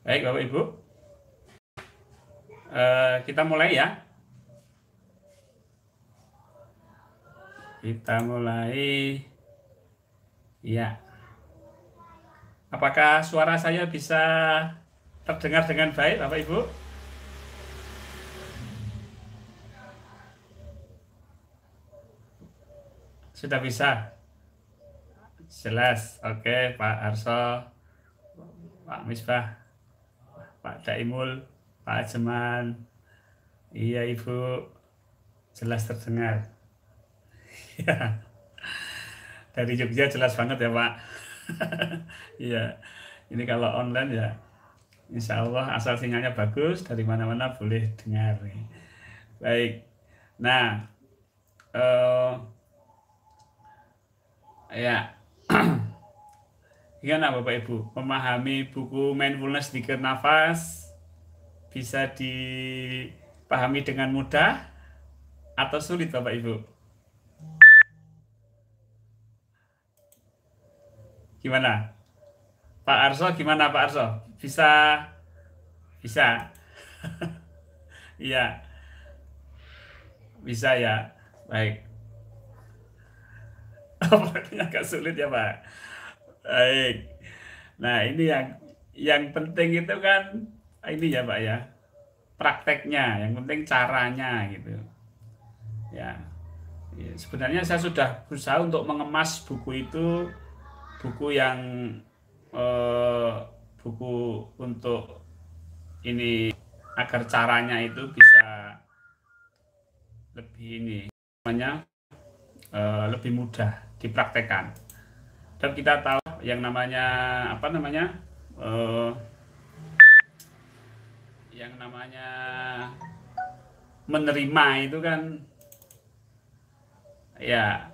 Baik Bapak Ibu, kita mulai ya. Kita mulai. Ya. Apakah suara saya bisa terdengar dengan baik Bapak Ibu? Sudah bisa? Jelas. Oke, Pak Arso, Pak Misbah, Pak Daimul, Pak Ajeman. Iya Ibu, jelas terdengar. Ya, dari Jogja jelas banget ya Pak. Iya, ini kalau online ya Insya Allah asal sinyalnya bagus dari mana-mana boleh dengar. Baik, nah ya gimana Bapak Ibu memahami buku Mindfulness Dikir Nafas, bisa dipahami dengan mudah atau sulit Bapak Ibu? Gimana Pak Arso, gimana Pak Arso, bisa? Bisa. Iya, bisa ya. Baik. Apalagi agak sulit ya Pak. Baik. Nah ini yang penting itu kan ini ya Pak ya, prakteknya. Yang penting caranya gitu. Ya, sebenarnya saya sudah berusaha untuk mengemas buku itu, buku yang eh, buku untuk ini agar caranya itu bisa lebih ini namanya lebih mudah dipraktekkan. Dan kita tahu yang namanya apa namanya yang namanya menerima itu kan ya,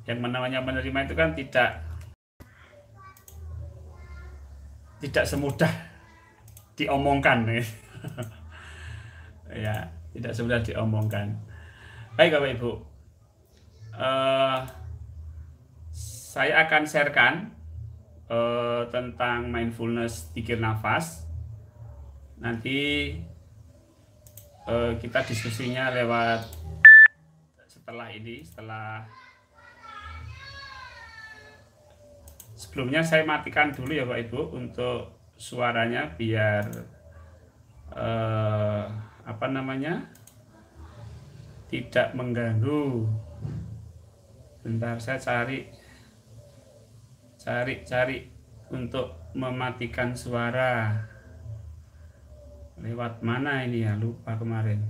yang namanya menerima itu kan tidak semudah diomongkan. Ya, tidak semudah diomongkan. Baik Bapak Ibu, saya akan sharekan tentang mindfulness dikir nafas. Nanti kita diskusinya lewat setelah ini. Sebelumnya saya matikan dulu ya Pak Ibu untuk suaranya biar apa namanya tidak mengganggu. Bentar, saya cari untuk mematikan suara. Lewat mana ini ya, lupa kemarin.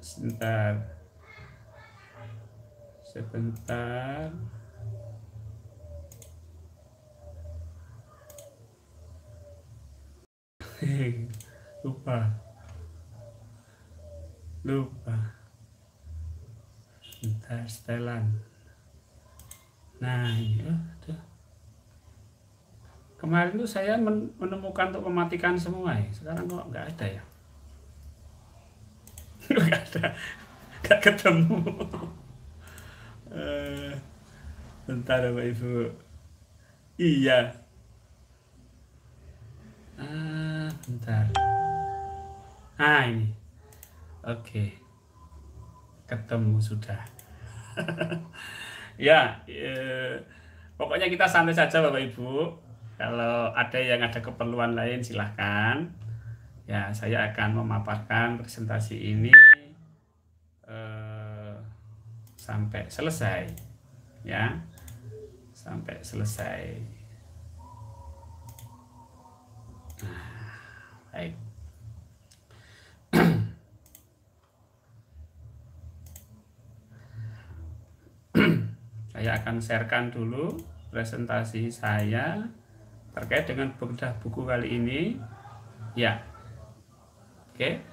Sebentar. lupa bentar, setelan. Nah ini kemarin tuh saya menemukan untuk mematikan semua ya. Sekarang kok nggak ada ya. Nggak ada, nggak ketemu. Bentar Bapak Ibu. Iya, bentar. Ini oke, ketemu sudah. Ya, pokoknya kita santai saja Bapak Ibu. Kalau ada yang ada keperluan lain silahkan. Ya, saya akan memaparkan presentasi ini sampai selesai. Ya, sampai selesai. Baik. Saya akan sharekan dulu presentasi saya terkait dengan bedah buku kali ini. Ya, oke.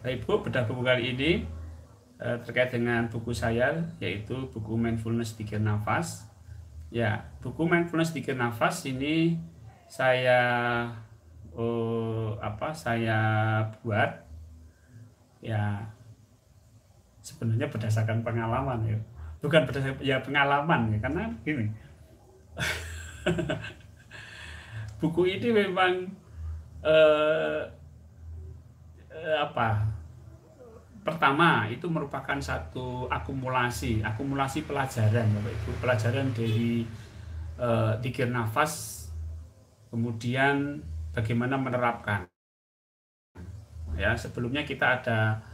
Baik Bu, bedah buku kali ini terkait dengan buku saya, yaitu buku Mindfulness Dikir Nafas. Ya, buku Mindfulness Dikir Nafas ini saya saya buat ya sebenarnya berdasarkan pengalaman ya. bukan berdasarkan ya pengalaman ya, karena gini, buku ini memang eh, apa? Pertama, itu merupakan satu akumulasi pelajaran, Bapak Ibu, pelajaran dari zikir nafas, kemudian bagaimana menerapkan. Ya, sebelumnya kita ada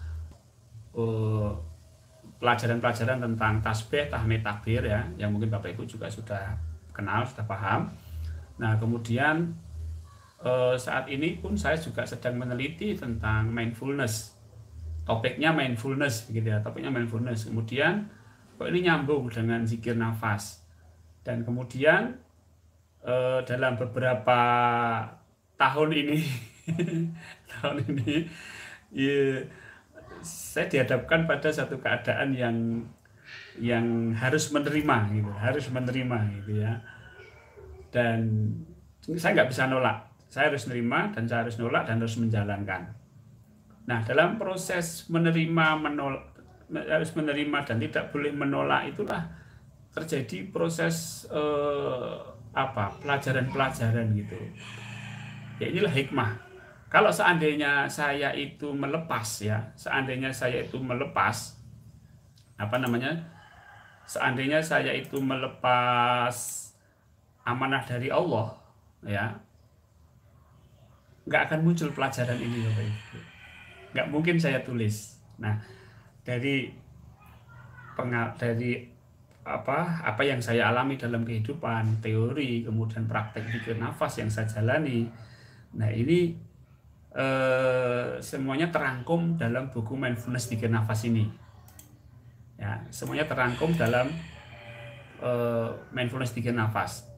eh, pelajaran-pelajaran tentang tasbih, tahmid, takbir ya, yang mungkin Bapak Ibu juga sudah kenal, sudah paham. Nah, kemudian saat ini pun saya juga sedang meneliti tentang mindfulness. Topiknya mindfulness begitu ya, topiknya mindfulness. Kemudian kok ini nyambung dengan zikir nafas. Dan kemudian dalam beberapa tahun ini tahun ini ya, saya dihadapkan pada satu keadaan yang harus menerima gitu ya. Dan saya nggak bisa nolak, saya harus menerima dan saya harus nolak dan harus menjalankan. Nah, dalam proses harus menerima dan tidak boleh menolak, itulah terjadi proses pelajaran-pelajaran gitu. Ya, inilah hikmah. Kalau seandainya saya itu melepas seandainya saya itu melepas amanah dari Allah, ya, nggak akan muncul pelajaran ini, Bapak Ibu. Nggak mungkin saya tulis. Nah, dari apa yang saya alami dalam kehidupan, teori, kemudian praktek zikir nafas yang saya jalani. Nah, ini semuanya terangkum dalam buku Mindfulness Zikir Nafas ini. Ya, semuanya terangkum dalam Mindfulness Zikir Nafas.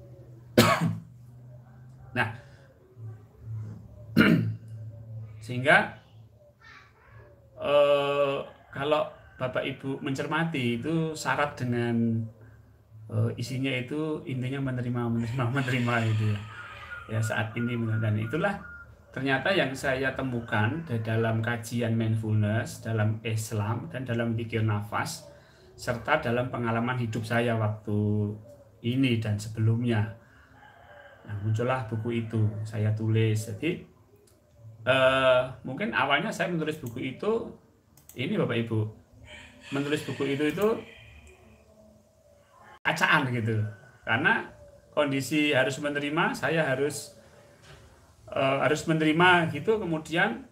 Nah, sehingga kalau Bapak Ibu mencermati, itu syarat dengan isinya itu intinya menerima itu ya saat ini. Dan itulah ternyata yang saya temukan dalam kajian mindfulness, dalam Islam, dan dalam zikir nafas, serta dalam pengalaman hidup saya waktu ini dan sebelumnya. Nah, muncullah buku itu, saya tulis. Jadi mungkin awalnya saya menulis buku itu, ini Bapak Ibu, menulis buku itu acaan gitu, karena kondisi harus menerima, saya harus menerima gitu. Kemudian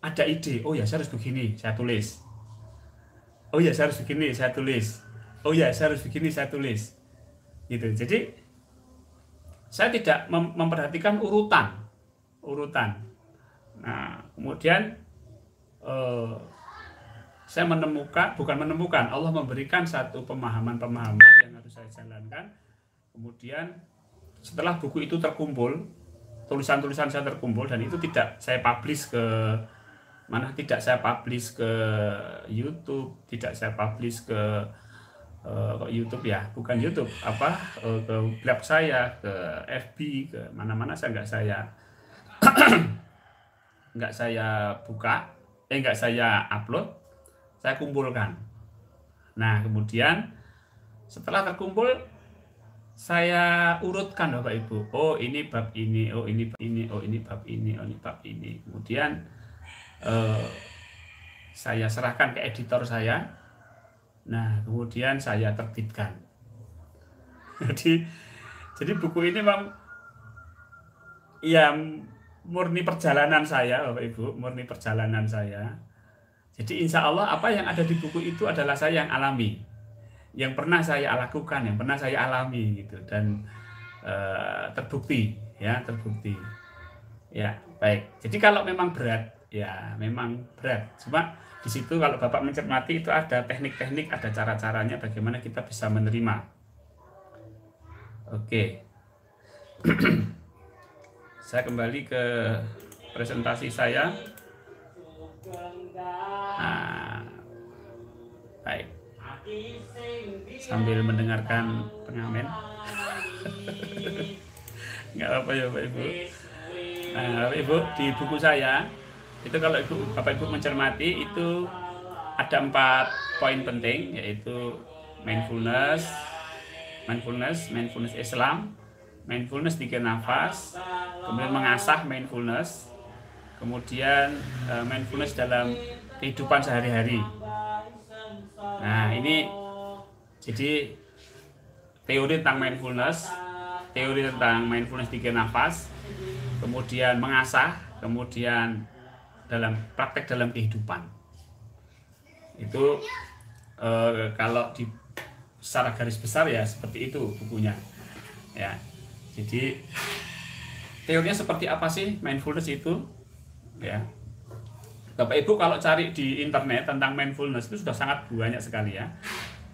ada ide, oh ya saya harus begini, saya tulis. Oh ya saya harus begini, saya tulis. Oh ya saya harus begini, saya tulis. Gitu. Jadi saya tidak memperhatikan urutan. Nah, kemudian saya Allah memberikan satu pemahaman yang harus saya jalankan. Kemudian setelah buku itu terkumpul, tulisan-tulisan saya terkumpul, dan itu tidak saya publish ke YouTube, tidak saya publish ke YouTube ya, bukan YouTube, ke blog saya, ke FB, ke mana-mana nggak saya buka, nggak saya upload, saya kumpulkan. Nah, kemudian setelah terkumpul, saya urutkan Bapak Ibu. Oh, ini bab ini, oh ini bab ini, oh ini bab ini, oh ini bab ini. Kemudian saya serahkan ke editor saya. Nah, kemudian saya terbitkan. Jadi buku ini memang ya murni perjalanan saya, Bapak Ibu, murni perjalanan saya. Jadi insya Allah apa yang ada di buku itu adalah saya yang alami, yang pernah saya lakukan, yang pernah saya alami gitu, dan terbukti. Ya, baik. Jadi kalau memang berat, ya memang berat. Cuma di situ kalau Bapak mencermati, itu ada teknik-teknik, ada cara-caranya bagaimana kita bisa menerima. Oke. Saya kembali ke presentasi saya. Nah, baik. Sambil mendengarkan pengamen. Nggak apa-apa ya Bapak Ibu. Nah, Bapak Ibu, di buku saya itu kalau Bapak Ibu mencermati, itu ada 4 poin penting, yaitu mindfulness, mindfulness Islam, mindfulness 3 nafas, kemudian mengasah mindfulness, kemudian mindfulness dalam kehidupan sehari-hari. Nah, ini jadi teori tentang mindfulness, teori tentang mindfulness 3 nafas, kemudian mengasah, kemudian dalam praktek dalam kehidupan. Itu kalau di secara garis besar ya seperti itu bukunya ya. Jadi teorinya seperti apa sih mindfulness itu ya. Bapak Ibu kalau cari di internet tentang mindfulness itu sudah sangat banyak sekali ya.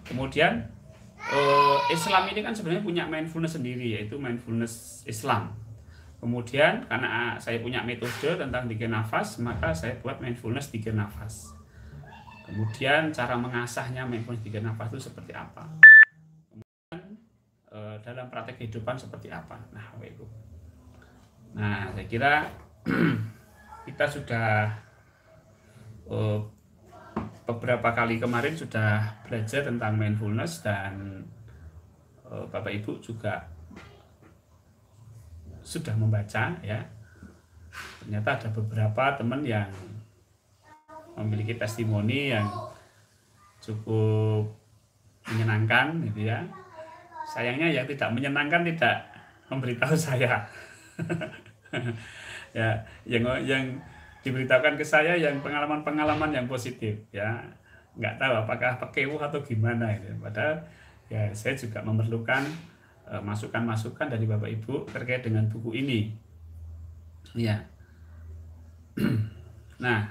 Kemudian Islam ini kan sebenarnya punya mindfulness sendiri, yaitu mindfulness Islam. Kemudian karena saya punya metode tentang 3 nafas, maka saya buat mindfulness 3 nafas. Kemudian cara mengasahnya mindfulness 3 nafas itu seperti apa. Kemudian dalam praktek kehidupan seperti apa. Nah, Bapak Ibu. Nah, saya kira kita sudah beberapa kali kemarin sudah belajar tentang mindfulness, dan Bapak Ibu juga sudah membaca ya. Ternyata ada beberapa teman yang memiliki testimoni yang cukup menyenangkan gitu ya. Sayangnya yang tidak menyenangkan tidak memberitahu saya. Ya, yang diberitakan ke saya yang pengalaman-pengalaman yang positif ya. Nggak tahu apakah pekewo atau gimana gitu. Padahal ya saya juga memerlukan masukan-masukan dari Bapak Ibu terkait dengan buku ini. Ya. Nah,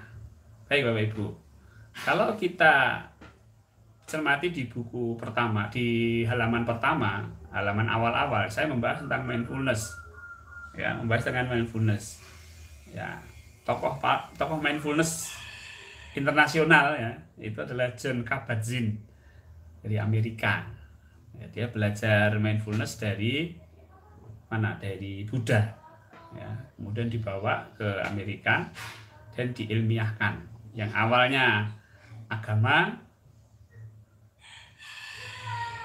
baik Bapak Ibu, kalau kita cermati di buku pertama, di halaman pertama, halaman awal-awal, saya membahas tentang mindfulness, ya, membahas tentang mindfulness, ya, tokoh mindfulness internasional ya, itu adalah Jon Kabat-Zinn dari Amerika. Ya, dia belajar mindfulness dari mana? Dari Buddha, ya, kemudian dibawa ke Amerika dan diilmiahkan. Yang awalnya agama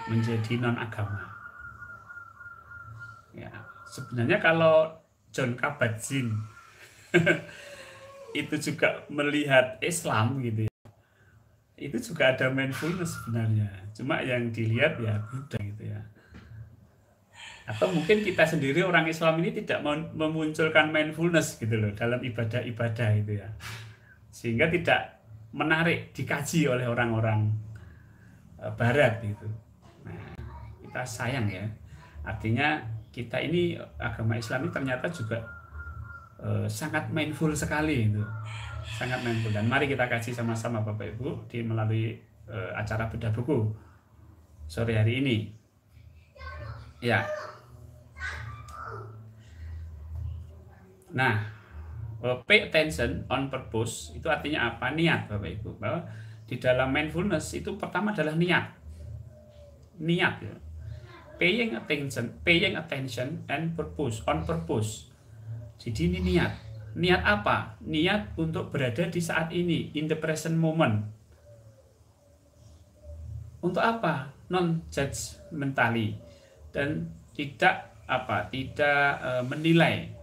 menjadi non agama. Ya, sebenarnya kalau Jon Kabat-Zinn itu juga melihat Islam gitu ya, itu juga ada mindfulness sebenarnya. Cuma yang dilihat ya Buddha gitu ya. Atau mungkin kita sendiri orang Islam ini tidak memunculkan mindfulness gitu loh dalam ibadah-ibadah itu ya. Sehingga tidak menarik dikaji oleh orang-orang barat gitu. Nah, kita sayang ya. Artinya kita ini agama Islam ini ternyata juga sangat mindful sekali itu. Sangat mindful, dan mari kita kaji sama-sama Bapak Ibu di melalui acara bedah buku sore hari ini. Ya. Nah, pay attention on purpose itu artinya apa? Niat Bapak Ibu. Bahwa di dalam mindfulness itu pertama adalah niat. Niat ya. Paying attention and purpose, on purpose. Jadi ini niat. Niat apa? Niat untuk berada di saat ini, in the present moment. Untuk apa? Non judgmentally, dan tidak menilai.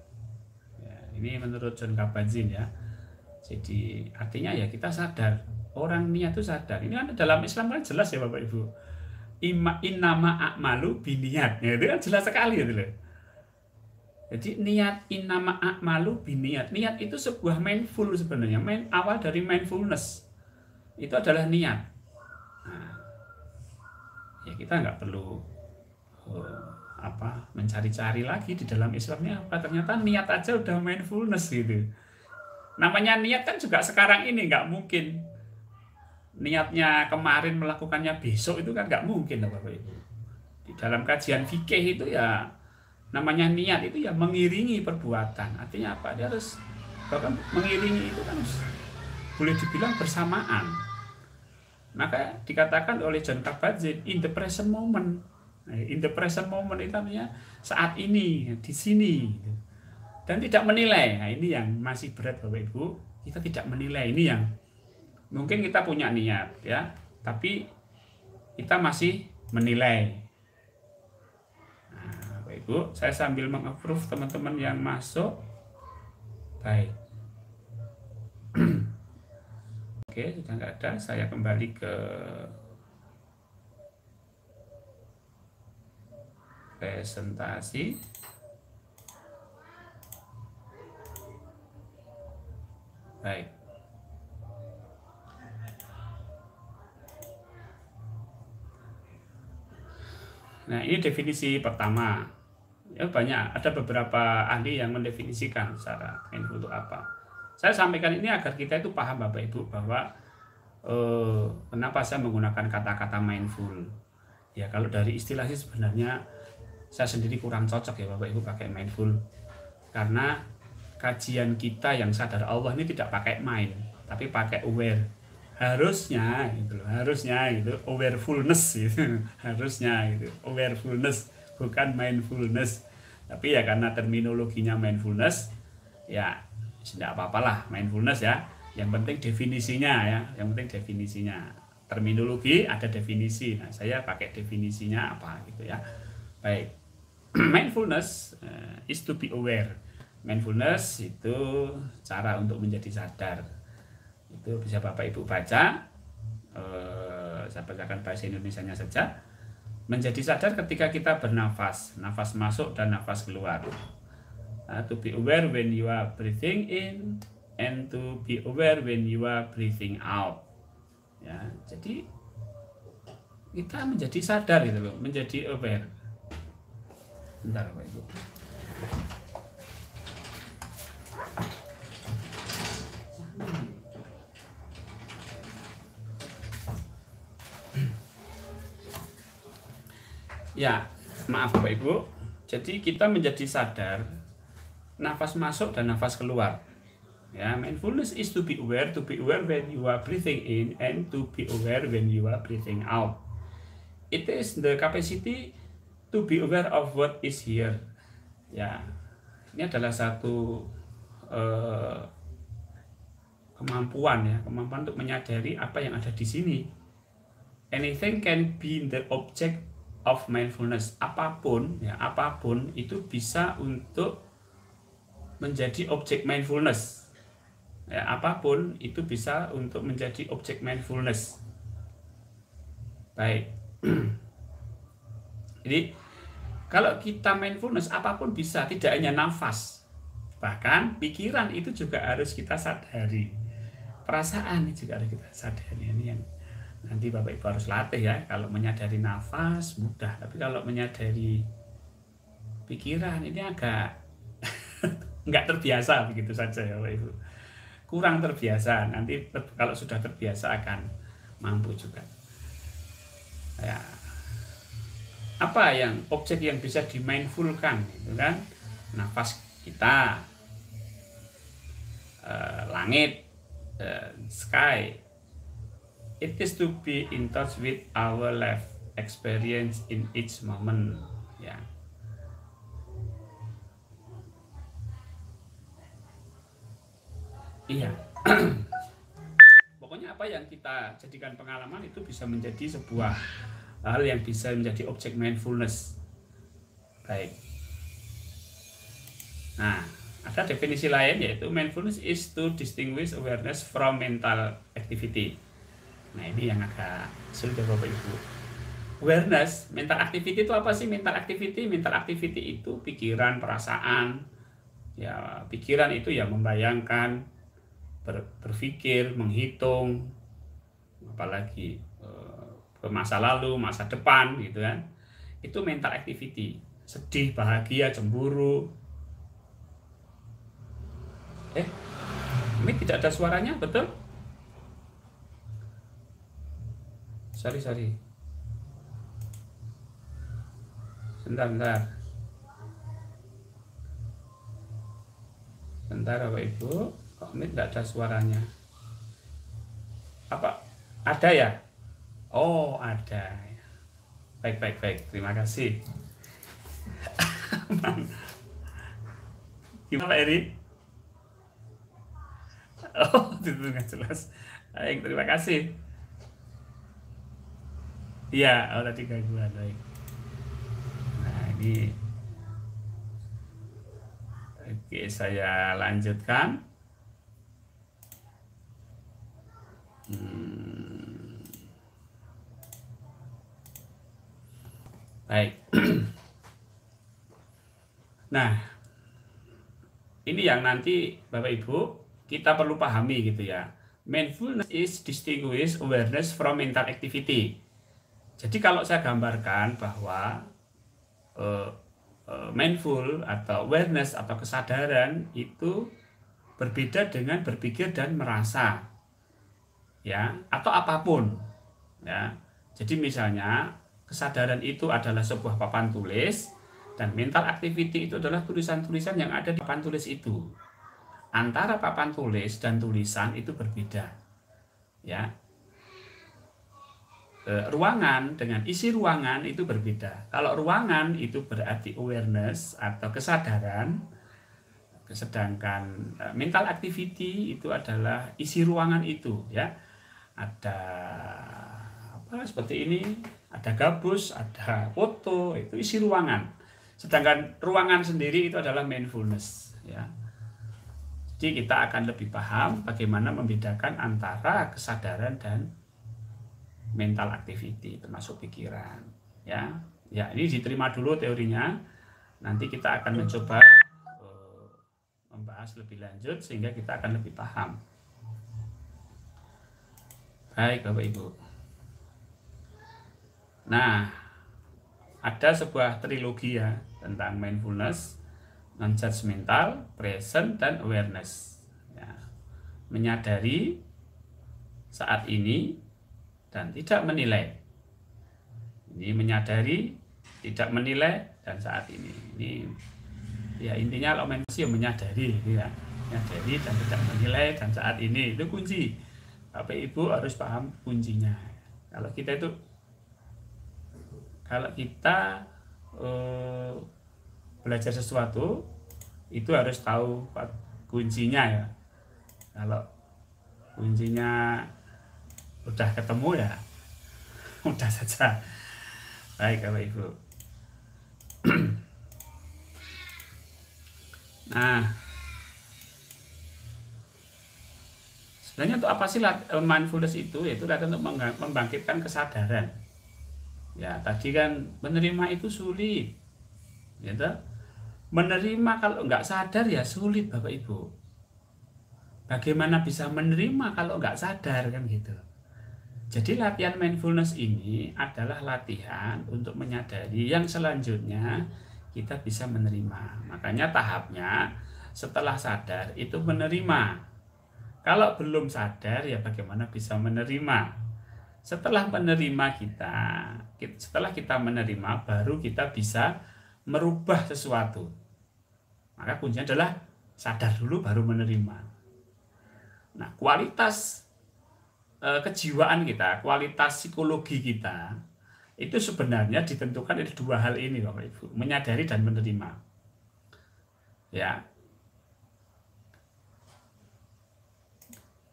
Ini menurut Jon Kabat-Zinn ya. Jadi artinya ya kita sadar, orang niat itu sadar. Ini kan dalam Islam kan jelas ya Bapak Ibu. Innama a'malu biniat. Ya, itu kan jelas sekali gitu loh. Jadi niat, innama a'malu biniat. Niat itu sebuah mindful sebenarnya. Awal dari mindfulness itu adalah niat. Nah, ya kita nggak perlu mencari-cari lagi di dalam Islamnya apa, ternyata niat aja udah mindfulness gitu. Namanya niat kan juga sekarang ini nggak mungkin niatnya kemarin melakukannya besok, itu kan nggak mungkin Bapak Ibu. Di dalam kajian fikih itu ya namanya niat itu ya mengiringi perbuatan. Artinya apa? Dia harus, bahkan mengiringi itu kan boleh dibilang bersamaan. Maka dikatakan oleh Jon Kabat-Zinn in the present moment. In the present moment itu artinya saat ini, di sini, dan tidak menilai. Nah, ini yang masih berat Bapak Ibu. Kita tidak menilai. Ini yang mungkin kita punya niat ya, tapi kita masih menilai. Nah, Bapak Ibu, saya sambil meng-approve teman-teman yang masuk. Baik. Oke, sudah nggak ada. Saya kembali ke presentasi. Baik. Nah, ini definisi pertama. Ya, banyak, ada beberapa ahli yang mendefinisikan secara mindful itu apa. Saya sampaikan ini agar kita itu paham Bapak Ibu bahwa kenapa saya menggunakan kata-kata mindful. Ya, kalau dari istilah sih sebenarnya saya sendiri kurang cocok ya Bapak Ibu pakai mindful. Karena kajian kita yang sadar Allah ini tidak pakai mind, tapi pakai aware. Harusnya gitu loh, harusnya gitu, awarefulness gitu. Harusnya gitu, awarefulness, bukan mindfulness. Tapi ya karena terminologinya mindfulness, ya tidak apa-apalah mindfulness ya. Yang penting definisinya ya, yang penting definisinya. Terminologi ada definisi. Nah, saya pakai definisinya apa gitu ya. Baik. Mindfulness is to be aware. Mindfulness itu cara untuk menjadi sadar. Itu bisa Bapak Ibu baca. Saya bacakan bahasa Indonesianya saja. Menjadi sadar ketika kita bernafas, nafas masuk dan nafas keluar. To be aware when you are breathing in and to be aware when you are breathing out. Ya, jadi kita menjadi sadar gitu loh, menjadi aware. Bentar Bapak Ibu. Ya, maaf Bapak Ibu. Jadi kita menjadi sadar nafas masuk dan nafas keluar. Ya, mindfulness is to be aware when you are breathing in and to be aware when you are breathing out. It is the capacity to be aware of what is here. Ya, ini adalah satu kemampuan ya, kemampuan untuk menyadari apa yang ada di sini. Anything can be the object of mindfulness. Apapun ya, apapun itu bisa untuk menjadi objek mindfulness. Ya, apapun itu bisa untuk menjadi objek mindfulness. Baik. Jadi kalau kita mindfulness, apapun bisa, tidak hanya nafas. Bahkan pikiran itu juga harus kita sadari. Perasaan juga harus kita sadari. Ini yang nanti Bapak Ibu harus latih ya. Kalau menyadari nafas mudah, tapi kalau menyadari pikiran ini agak nggak terbiasa begitu saja ya Bapak Ibu. Kurang terbiasa. Nanti kalau sudah terbiasa akan mampu juga. Ya. Apa yang objek yang bisa dimindfulkan gitu kan? Nafas kita, langit, sky. It is to be in touch with our life experience in each moment. Ya. Iya. Pokoknya apa yang kita jadikan pengalaman itu bisa menjadi sebuah hal yang bisa menjadi objek mindfulness. Baik. Nah, ada definisi lain yaitu mindfulness is to distinguish awareness from mental activity. Nah, ini yang agak sulit ya Bapak Ibu. Awareness, mental activity itu apa sih? Mental activity itu pikiran, perasaan. Ya, pikiran itu ya membayangkan, berpikir, menghitung, apalagi ke masa lalu, masa depan gitu kan. Itu mental activity. Sedih, bahagia, cemburu. Ini tidak ada suaranya, betul? Sorry. Bentar. Bentar Bapak Ibu. Kok ini tidak ada suaranya? Apa? Ada ya? Oh, ada. Baik. Terima kasih. Gimana Pak Eri? Oh, itu nggak jelas. Baik, terima kasih. Iya, oh tadi gangguan. Baik. Nah, ini oke, saya lanjutkan. Hmm, baik. Nah, ini yang nanti Bapak Ibu kita perlu pahami gitu ya. Mindfulness is distinguish awareness from mental activity. Jadi kalau saya gambarkan bahwa uh, mindful atau awareness atau kesadaran itu berbeda dengan berpikir dan merasa, ya, atau apapun, ya. Jadi misalnya kesadaran itu adalah sebuah papan tulis dan mental activity itu adalah tulisan-tulisan yang ada di papan tulis itu. Antara papan tulis dan tulisan itu berbeda, ya. Ruangan dengan isi ruangan itu berbeda. Kalau ruangan itu berarti awareness atau kesadaran, sedangkan mental activity itu adalah isi ruangan itu, ya. Ada apa seperti ini, ada gabus, ada foto, itu isi ruangan. Sedangkan ruangan sendiri itu adalah mindfulness, ya. Jadi kita akan lebih paham bagaimana membedakan antara kesadaran dan mental activity, termasuk pikiran, ya. Ya, ini diterima dulu teorinya. Nanti kita akan mencoba membahas lebih lanjut sehingga kita akan lebih paham. Baik Bapak Ibu. Nah, ada sebuah trilogi ya tentang mindfulness, non-judgmental, present, dan awareness, ya. Menyadari saat ini dan tidak menilai. Ini menyadari, tidak menilai, dan saat ini. Ini ya intinya kalau mindfulness menyadari, ya. Menyadari dan tidak menilai dan saat ini itu kunci. Bapak Ibu harus paham kuncinya. Kalau kita belajar sesuatu itu harus tahu kuncinya, ya. Kalau kuncinya udah ketemu ya udah saja. Baik Bapak Ibu. Nah, sebenarnya untuk apa sih mindfulness itu? Yaitu untuk membangkitkan kesadaran. Ya, tadi kan menerima itu sulit, gitu. Menerima kalau nggak sadar ya sulit Bapak Ibu. Bagaimana bisa menerima kalau nggak sadar, kan gitu. Jadi latihan mindfulness ini adalah latihan untuk menyadari yang selanjutnya kita bisa menerima. Makanya tahapnya setelah sadar itu menerima. Kalau belum sadar ya bagaimana bisa menerima. Setelah kita menerima baru kita bisa merubah sesuatu. Maka kuncinya adalah sadar dulu baru menerima. Nah, kualitas kejiwaan kita, kualitas psikologi kita itu sebenarnya ditentukan dari dua hal ini Bapak Ibu, menyadari dan menerima. Ya.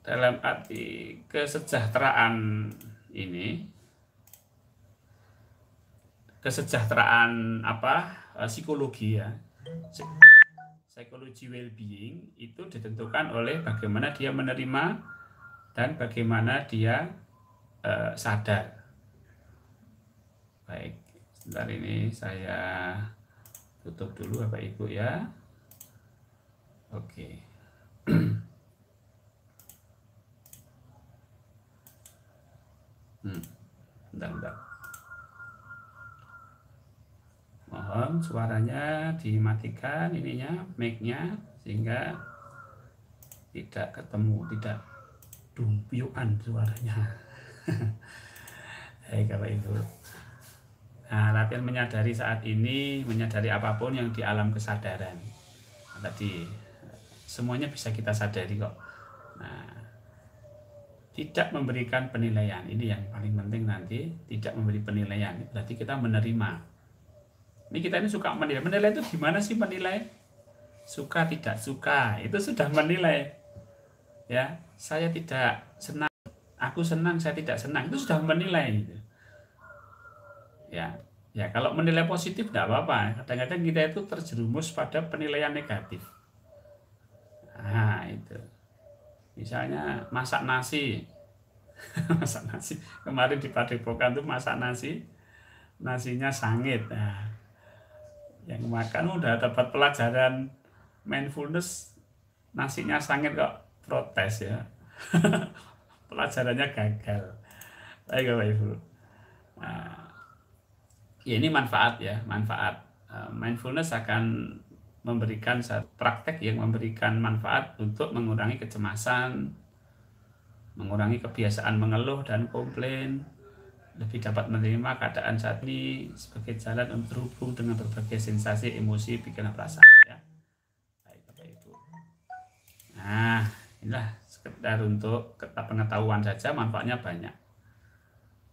Dalam arti kesejahteraan ini, kesejahteraan psikologi, ya. Psychology well-being itu ditentukan oleh bagaimana dia menerima dan bagaimana dia sadar. Baik, sebentar ini saya tutup dulu Bapak Ibu ya. Oke. Bentar. Mohon suaranya dimatikan ininya, mic-nya, sehingga tidak ketemu, tidak dumpiuan suaranya. Hai Bapak Ibu. Nah, latihan menyadari saat ini, menyadari apapun yang di alam kesadaran. Tadi semuanya bisa kita sadari kok. Nah, tidak memberikan penilaian, ini yang paling penting nanti, tidak memberi penilaian. Berarti kita menerima. Ini kita ini suka menilai. Menilai itu gimana sih menilai? Suka tidak suka, itu sudah menilai. Ya, saya tidak senang, aku senang, saya tidak senang, itu sudah menilai. Gitu. Ya, ya kalau menilai positif tidak apa-apa. Kadang-kadang kita itu terjerumus pada penilaian negatif. Nah, itu. Misalnya masak nasi, masak nasi. Kemarin di Padepokan tuh masak nasi, nasinya sangit. Nah, yang makan udah dapat pelajaran mindfulness, nasinya sangit kok protes ya. Pelajarannya gagal. Baik Bapak Ibu. Nah, ya ini manfaat ya, manfaat. Mindfulness akan memberikan satu praktek yang memberikan manfaat untuk mengurangi kecemasan, mengurangi kebiasaan mengeluh dan komplain, lebih dapat menerima keadaan saat ini sebagai jalan untuk terhubung dengan berbagai sensasi, emosi, pikiran, perasaan. Ya. Baik Bapak Ibu. Nah, inilah sekedar untuk pengetahuan saja, manfaatnya banyak.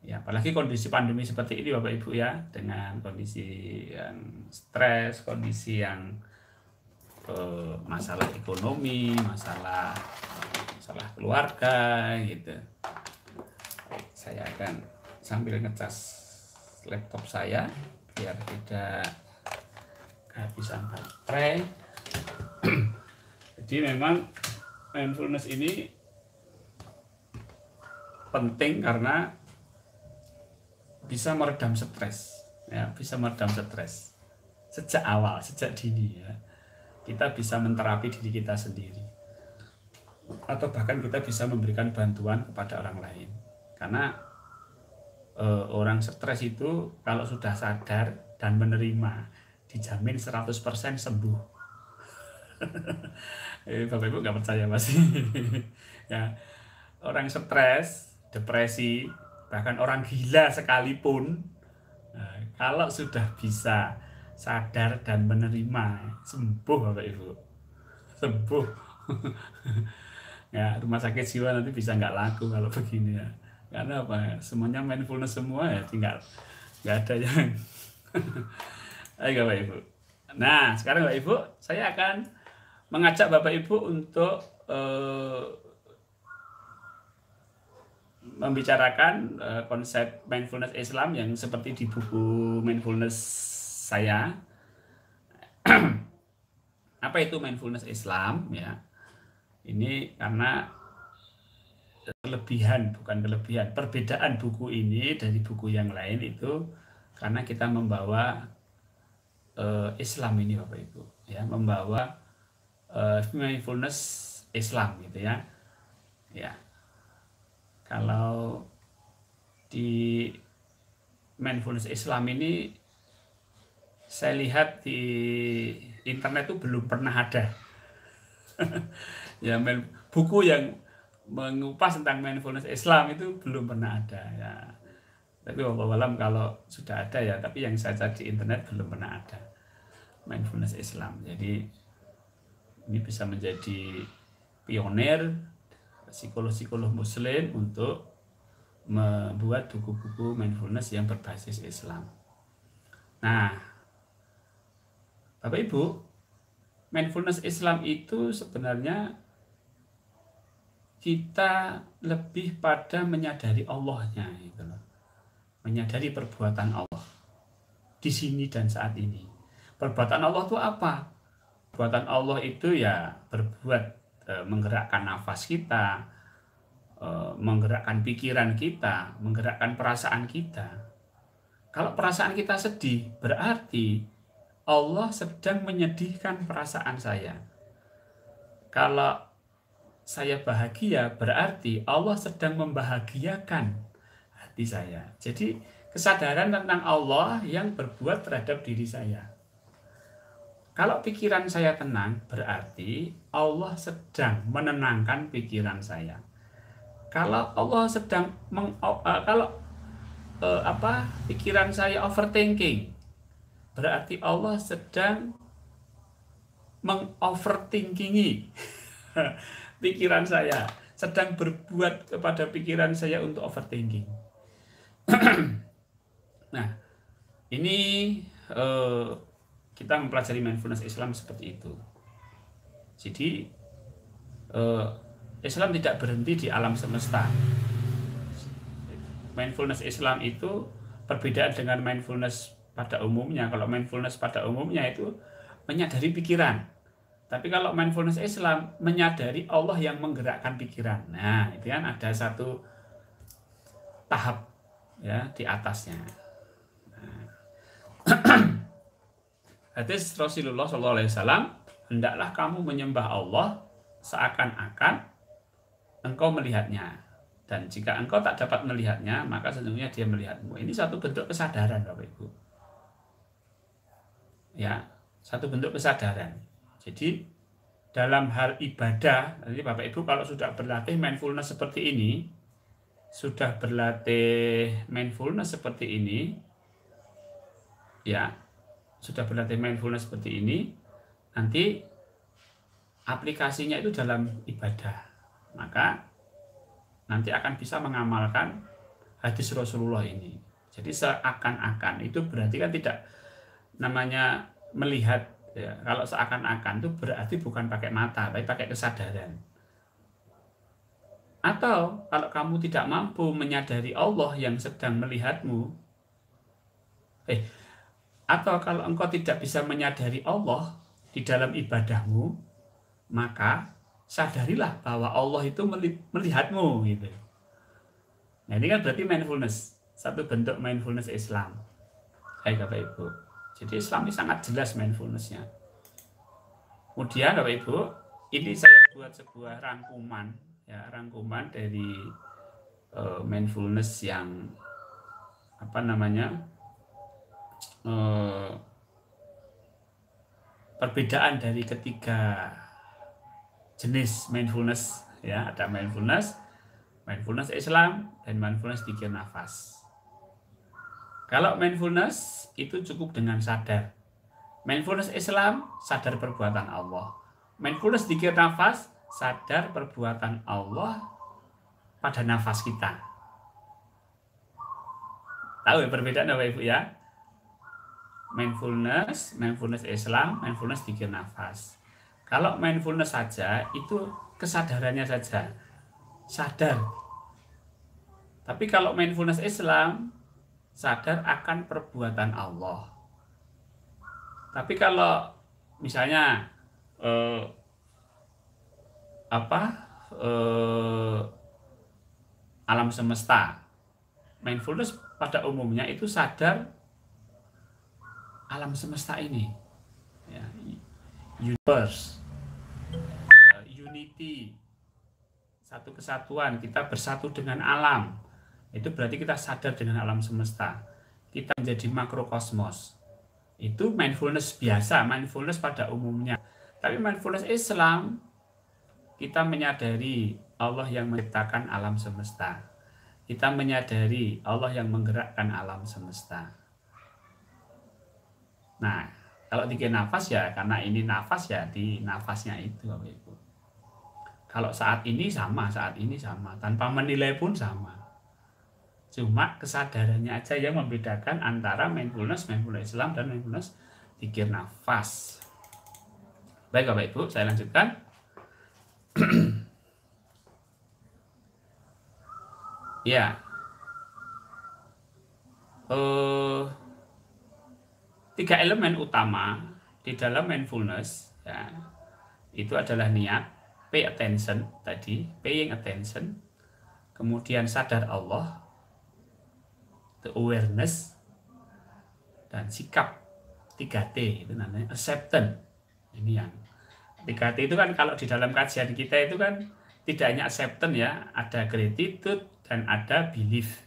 Ya, apalagi kondisi pandemi seperti ini Bapak Ibu ya, dengan kondisi yang stres, kondisi yang masalah ekonomi, masalah keluarga gitu. Saya akan sambil ngecas laptop saya biar tidak kehabisan baterai. Jadi memang mindfulness ini penting karena bisa meredam stres, ya, bisa meredam stres sejak awal, sejak dini ya. Kita bisa menterapi diri kita sendiri, atau bahkan kita bisa memberikan bantuan kepada orang lain. Karena orang stres itu kalau sudah sadar dan menerima, dijamin 100% sembuh. Bapak Ibu nggak percaya pasti. Ya, orang stres, depresi, bahkan orang gila sekalipun, nah, kalau sudah bisa sadar dan menerima, sembuh Bapak Ibu, sembuh. Ya, rumah sakit jiwa nanti bisa nggak laku kalau begini ya. Karena apa? Semuanya mindfulness semua ya, tinggal nggak ada yang. Ayo Bapak Ibu. Nah, sekarang Bapak Ibu, saya akan mengajak Bapak Ibu untuk membicarakan konsep mindfulness Islam yang seperti di buku mindfulness saya. Apa itu mindfulness Islam ya? Ini karena perbedaan buku ini dari buku yang lain itu karena kita membawa Islam ini Bapak Ibu ya, membawa mindfulness Islam gitu ya. Ya. Kalau di mindfulness Islam ini saya lihat di internet itu belum pernah ada. Ya, buku yang mengupas tentang mindfulness Islam itu belum pernah ada ya. Tapi wallahualam kalau sudah ada ya, tapi yang saya cari di internet belum pernah ada mindfulness Islam. Jadi ini bisa menjadi pionir psikolog-psikolog muslim untuk membuat buku-buku mindfulness yang berbasis Islam. Nah, Bapak Ibu, mindfulness Islam itu sebenarnya kita lebih pada menyadari Allahnya gitu loh. Menyadari perbuatan Allah di sini dan saat ini. Perbuatan Allah itu apa? Perbuatan Allah itu ya berbuat menggerakkan nafas kita, menggerakkan pikiran kita, menggerakkan perasaan kita. Kalau perasaan kita sedih, berarti Allah sedang menyedihkan perasaan saya. Kalau saya bahagia, berarti Allah sedang membahagiakan hati saya. Jadi kesadaran tentang Allah yang berbuat terhadap diri saya. Kalau pikiran saya tenang, berarti Allah sedang menenangkan pikiran saya. Kalau Allah sedang pikiran saya overthinking, berarti Allah sedang mengoverthinkingi pikiran saya, sedang berbuat kepada pikiran saya untuk overthinking. Nah, ini kita mempelajari mindfulness Islam seperti itu. Jadi Islam tidak berhenti di alam semesta. Mindfulness Islam itu Perbedaan dengan mindfulness pada umumnya, kalau mindfulness pada umumnya itu menyadari pikiran. Tapi kalau mindfulness Islam menyadari Allah yang menggerakkan pikiran. Nah, itu kan ada satu tahap ya di atasnya. Hadis Rasulullah SAW, hendaklah kamu menyembah Allah seakan-akan engkau melihatnya. Dan jika engkau tak dapat melihatnya, maka sesungguhnya dia melihatmu. Ini satu bentuk kesadaran, Bapak Ibu. Ya, satu bentuk kesadaran. Jadi dalam hal ibadah, nanti Bapak Ibu kalau sudah berlatih mindfulness seperti ini, ya, sudah berlatih mindfulness seperti ini, nanti aplikasinya itu dalam ibadah. Maka nanti akan bisa mengamalkan hadis Rasulullah ini. Jadi seakan-akan itu berarti kan tidak namanya melihat ya. Kalau seakan-akan itu berarti bukan pakai mata, tapi pakai kesadaran. Atau kalau kamu tidak mampu menyadari Allah yang sedang melihatmu, atau kalau engkau tidak bisa menyadari Allah di dalam ibadahmu, maka sadarilah bahwa Allah itu melihatmu gitu. Nah, ini kan berarti mindfulness, satu bentuk mindfulness Islam. Hai Bapak Ibu. Jadi Islam ini sangat jelas mindfulnessnya. Kemudian Bapak Ibu, ini saya buat sebuah rangkuman dari mindfulness yang perbedaan dari ketiga jenis mindfulness ya. Ada mindfulness Islam, dan mindfulness zikir nafas. Kalau mindfulness itu cukup dengan sadar. Mindfulness Islam sadar perbuatan Allah. Mindfulness zikir nafas sadar perbuatan Allah pada nafas kita. Tahu ya perbedaan Bapak Ibu ya? Mindfulness Islam, mindfulness zikir nafas. Kalau mindfulness saja itu kesadarannya saja, sadar. Tapi kalau mindfulness Islam sadar akan perbuatan Allah. Tapi kalau misalnya alam semesta, mindfulness pada umumnya itu sadar alam semesta ini ya, universe, unity, satu kesatuan, kita bersatu dengan alam. Itu berarti kita sadar dengan alam semesta, kita menjadi makrokosmos. Itu mindfulness biasa, mindfulness pada umumnya. Tapi mindfulness Islam, kita menyadari Allah yang menciptakan alam semesta, kita menyadari Allah yang menggerakkan alam semesta. Nah, kalau zikir nafas ya karena ini nafas ya di nafasnya itu Bapak Ibu. Kalau saat ini sama, tanpa menilai pun sama. Cuma kesadarannya aja yang membedakan antara mindfulness Islam dan mindfulness zikir nafas. Baik Bapak Ibu, saya lanjutkan. Ya. Tiga elemen utama di dalam mindfulness ya, itu adalah niat, paying attention, kemudian sadar Allah, the awareness, dan sikap 3T itu namanya acceptance. Ini yang 3T itu kan kalau di dalam kajian kita itu kan tidak hanya acceptance ya, ada gratitude dan ada belief.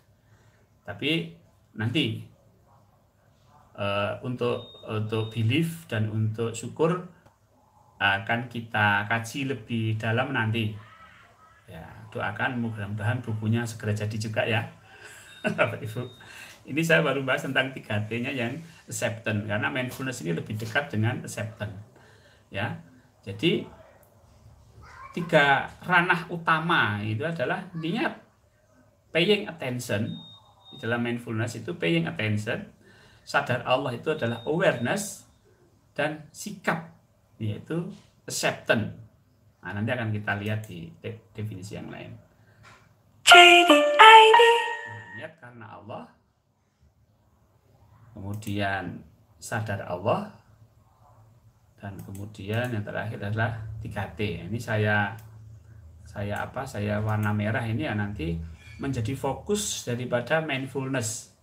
Tapi nanti untuk belief dan untuk syukur akan kita kaji lebih dalam nanti. Ya, doakan mudah-mudahan bukunya segera jadi juga ya. Bapak Ibu. Ini saya baru bahas tentang 3T-nya yang acceptance, karena mindfulness ini lebih dekat dengan acceptance. Ya. Jadi 3 ranah utama itu adalah niat, paying attention. Di dalam mindfulness itu paying attention, sadar Allah itu adalah awareness, dan sikap yaitu acceptance. Nah, nanti akan kita lihat di definisi yang lain. Niat karena Allah, kemudian sadar Allah, dan kemudian yang terakhir adalah 3T. Ini saya warna merah ini ya nanti menjadi fokus daripada mindfulness.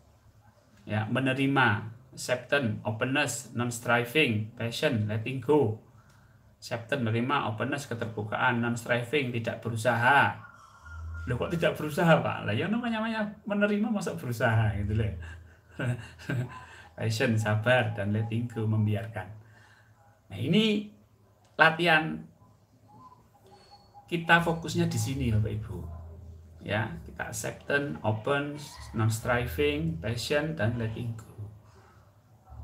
Ya, menerima, acceptance, openness, non-striving, passion, letting go. Acceptance, menerima, openness, keterbukaan, non-striving, tidak berusaha. Loh kok tidak berusaha, Pak? Lah yang namanya menerima masa berusaha gitu loh. Passion, sabar, dan letting go, membiarkan. Nah, ini latihan kita fokusnya di sini Bapak Ibu. Ya, kita acceptance, open, non-striving, passion, dan letting go.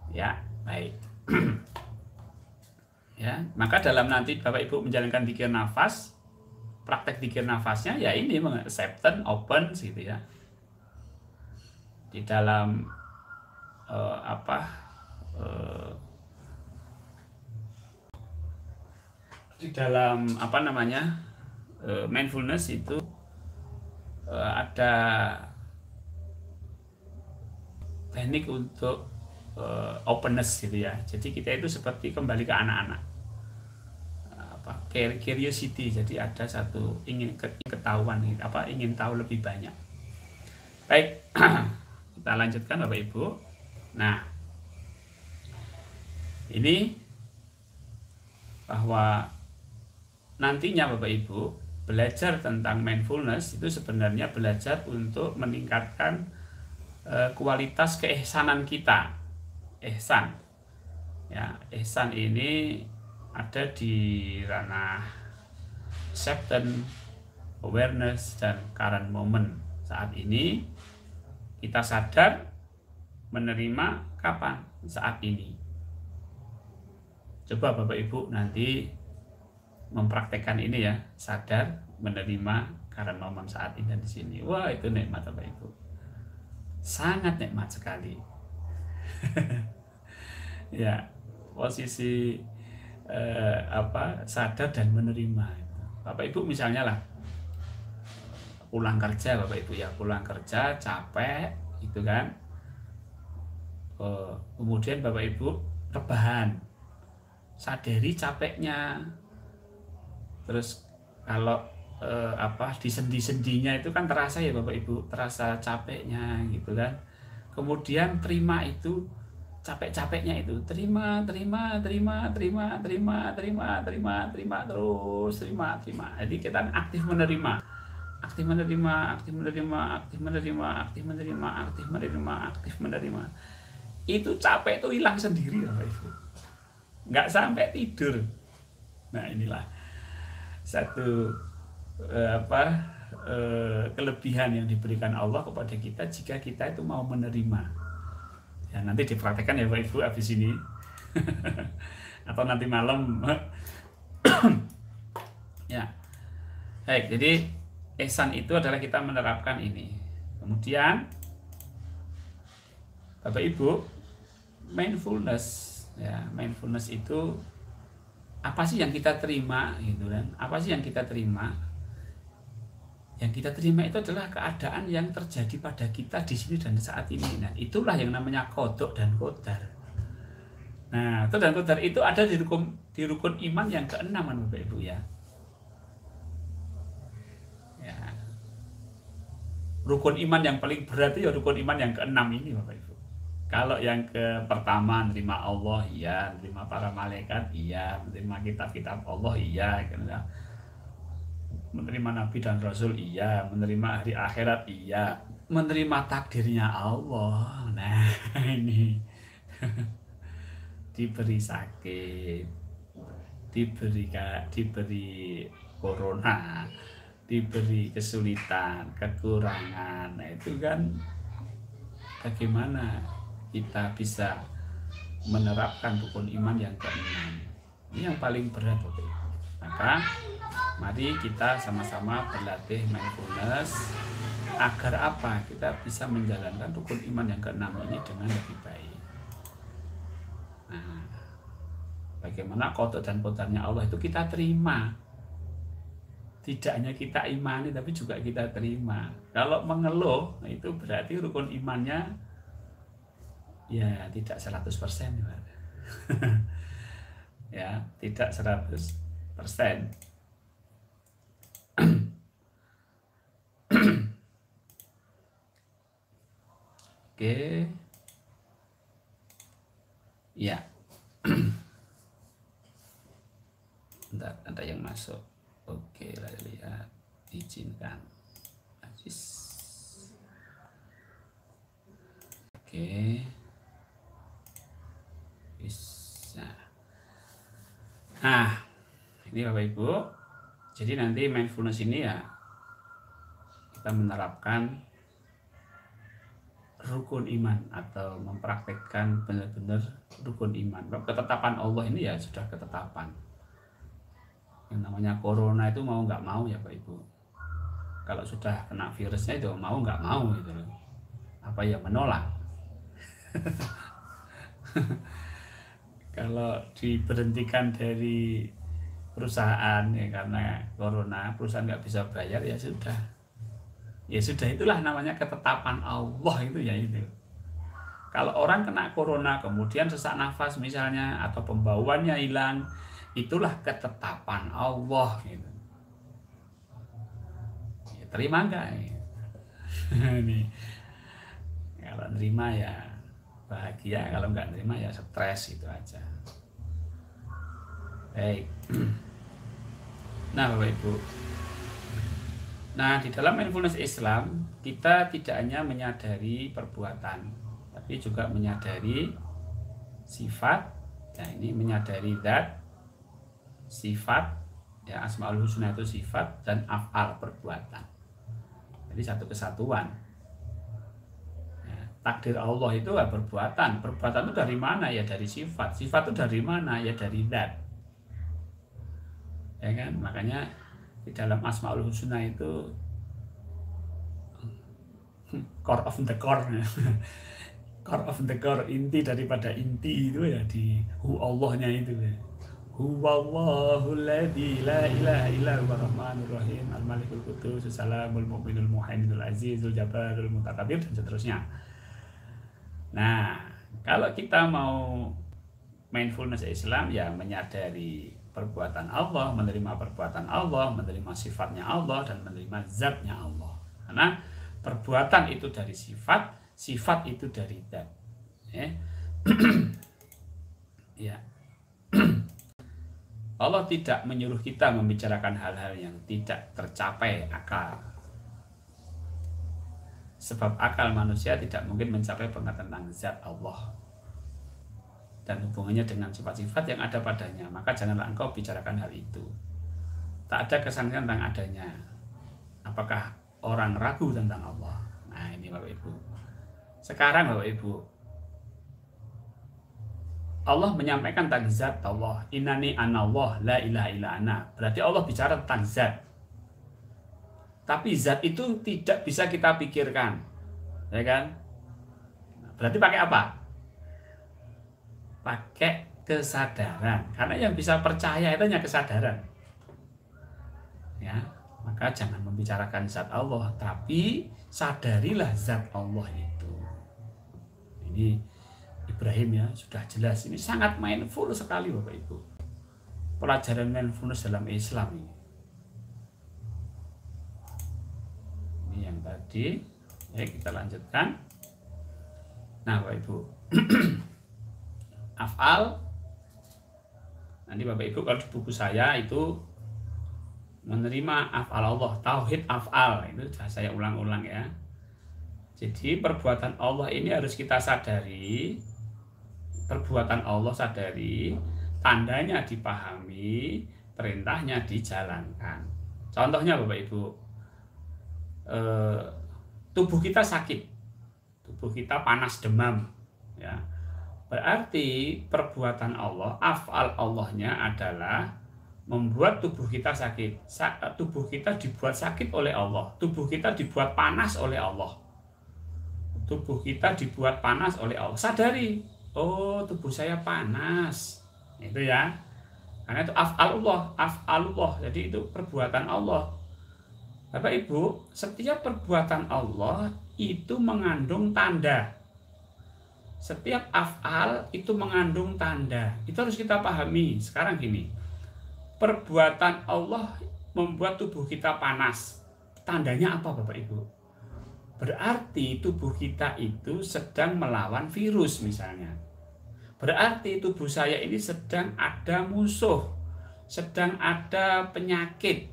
Ya, baik. Ya, maka dalam nanti Bapak Ibu menjalankan zikir nafas, praktek zikir nafasnya ya ini acceptance, open gitu ya. Di dalam di dalam mindfulness itu ada teknik untuk openness gitu ya. Jadi kita itu seperti kembali ke anak-anak, curiosity. Jadi ada satu ingin ketahuan, ingin tahu lebih banyak. Baik, kita lanjutkan Bapak Ibu. Nah, ini bahwa nantinya Bapak Ibu belajar tentang mindfulness itu sebenarnya belajar untuk meningkatkan kualitas keihsanan kita. Ihsan. Ya, ihsan ini ada di ranah acceptance, awareness, dan current moment. Saat ini kita sadar menerima kapan? Saat ini. Coba Bapak Ibu nanti mempraktekkan ini ya, sadar menerima current moment saat ini dan di sini. Wah, itu nikmat Bapak Ibu. Sangat nikmat sekali. Ya, posisi sadar dan menerima. Bapak Ibu misalnya lah pulang kerja Bapak Ibu ya, pulang kerja capek gitu kan. Kemudian Bapak Ibu rebahan, sadari capeknya. Terus kalau di sendi-sendinya itu kan terasa ya Bapak Ibu, terasa capeknya gitu kan. Kemudian terima itu capek-capeknya itu, terima terus terima. Jadi kita aktif menerima, aktif menerima. Itu capek itu hilang sendiri Bapak Ibu, nggak sampai tidur. Nah, inilah satu kelebihan yang diberikan Allah kepada kita jika kita itu mau menerima. Ya, nanti dipraktekkan ya Bapak Ibu habis ini atau nanti malam. Ya, baik. Jadi ihsan itu adalah kita menerapkan ini. Kemudian Bapak Ibu, mindfulness ya, mindfulness itu apa sih yang kita terima gitu kan? Apa sih yang kita terima? Yang kita terima itu adalah keadaan yang terjadi pada kita di sini dan saat ini. Nah, itulah yang namanya qada dan qadar. Nah, qada dan qadar itu ada di rukun iman yang keenam Bapak Ibu ya. Ya. Rukun iman yang paling berat itu ya rukun iman yang keenam ini Bapak Ibu. Kalau yang ke pertama menerima Allah iya, menerima para malaikat iya, menerima kitab-kitab Allah iya, gitu ya. Menerima Nabi dan Rasul iya, menerima hari akhirat iya, menerima takdirnya Allah. Nah, ini diberi sakit, diberi corona, diberi kesulitan, kekurangan. Nah, itu kan bagaimana kita bisa menerapkan rukun iman yang keenam. Ini yang paling berat Bapak Ibu. Maka mari kita sama-sama berlatih mindfulness agar apa? Kita bisa menjalankan rukun iman yang keenam ini dengan lebih baik. Nah, bagaimana qada dan qadarnya Allah itu kita terima. Tidak hanya kita imani tapi juga kita terima. Kalau mengeluh itu berarti rukun imannya Ya, tidak 100%, Pak. Ya, tidak 100%. Oke, ya, bentar, ada yang masuk. Oke, lihat, izinkan. Oke, bisa. Nah, ini Bapak Ibu. Jadi nanti mindfulness ini ya kita menerapkan rukun iman atau mempraktekkan benar-benar rukun iman. Ketetapan Allah ini ya sudah ketetapan. Yang namanya corona itu mau nggak mau ya Pak Ibu. Kalau sudah kena virusnya itu mau nggak mau gitu loh. Apa ya, menolak. Kalau diberhentikan dari perusahaan ya karena corona, perusahaan nggak bisa bayar, ya sudah. Ya sudah, itulah namanya ketetapan Allah itu ya itu. Kalau orang kena corona kemudian sesak nafas misalnya atau pembauannya hilang, itulah ketetapan Allah gitu. Ya, terima enggak? Ini kalau nerima ya bahagia, kalau nggak nerima ya stres, itu aja. Baik. Nah Bapak Ibu, nah di dalam mindfulness Islam kita tidak hanya menyadari perbuatan, tapi juga menyadari sifat. Ya, ini menyadari zat, sifat, ya Asmaul Husna itu sifat, dan af'al perbuatan. Jadi satu kesatuan. Takdir Allah itu ya perbuatan. Perbuatan itu dari mana? Ya dari sifat. Sifat itu dari mana? Ya dari zat. Ya kan? Makanya di dalam Asmaul Husna itu core of the core. Core of the core, inti daripada inti itu ya di Allahnya itu ya. Huwallahul ladzi la ilaha illa huwar rahmanur rahim al-malikul qudus salamul mu'minul muhaiminul azizul jabbarul mutakabbir, dan seterusnya. Nah, kalau kita mau mindfulness Islam ya menyadari perbuatan Allah, menerima perbuatan Allah, menerima sifatnya Allah, dan menerima zatnya Allah. Karena perbuatan itu dari sifat, sifat itu dari zat. Ya. Allah tidak menyuruh kita membicarakan hal-hal yang tidak tercapai akal. Sebab akal manusia tidak mungkin mencapai pengetahuan tentang zat Allah dan hubungannya dengan sifat-sifat yang ada padanya. Maka janganlah engkau bicarakan hal itu. Tak ada kesaksian tentang adanya. Apakah orang ragu tentang Allah? Nah ini Bapak Ibu. Sekarang Bapak Ibu, Allah menyampaikan tentang zat Allah. Innani anallah la ilaha illa ana. Berarti Allah bicara tentang zat. Tapi zat itu tidak bisa kita pikirkan, ya kan? Berarti pakai apa? Pakai kesadaran. Karena yang bisa percaya itu hanya kesadaran. Ya, maka jangan membicarakan zat Allah, tapi sadarilah zat Allah itu. Ini Ibrahim ya sudah jelas. Ini sangat mindful sekali Bapak Ibu. Pelajaran mindfulness dalam Islam ini. Yang tadi ya kita lanjutkan. Nah Bapak Ibu, af'al nanti Bapak Ibu kalau di buku saya itu menerima af'al Allah, tauhid af'al, itu saya ulang-ulang ya. Jadi perbuatan Allah ini harus kita sadari, perbuatan Allah sadari, tandanya dipahami, perintahnya dijalankan. Contohnya Bapak Ibu, tubuh kita sakit, tubuh kita panas demam, ya berarti perbuatan Allah, af'al Allahnya adalah membuat tubuh kita sakit. Tubuh kita dibuat sakit oleh Allah, tubuh kita dibuat panas oleh Allah, tubuh kita dibuat panas oleh Allah. Sadari, oh tubuh saya panas, itu ya, karena itu af'al Allah, jadi itu perbuatan Allah. Bapak Ibu, setiap perbuatan Allah itu mengandung tanda. Setiap af'al itu mengandung tanda. Itu harus kita pahami. Sekarang gini, perbuatan Allah membuat tubuh kita panas. Tandanya apa Bapak Ibu? Berarti tubuh kita itu sedang melawan virus misalnya. Berarti tubuh saya ini sedang ada musuh, sedang ada penyakit,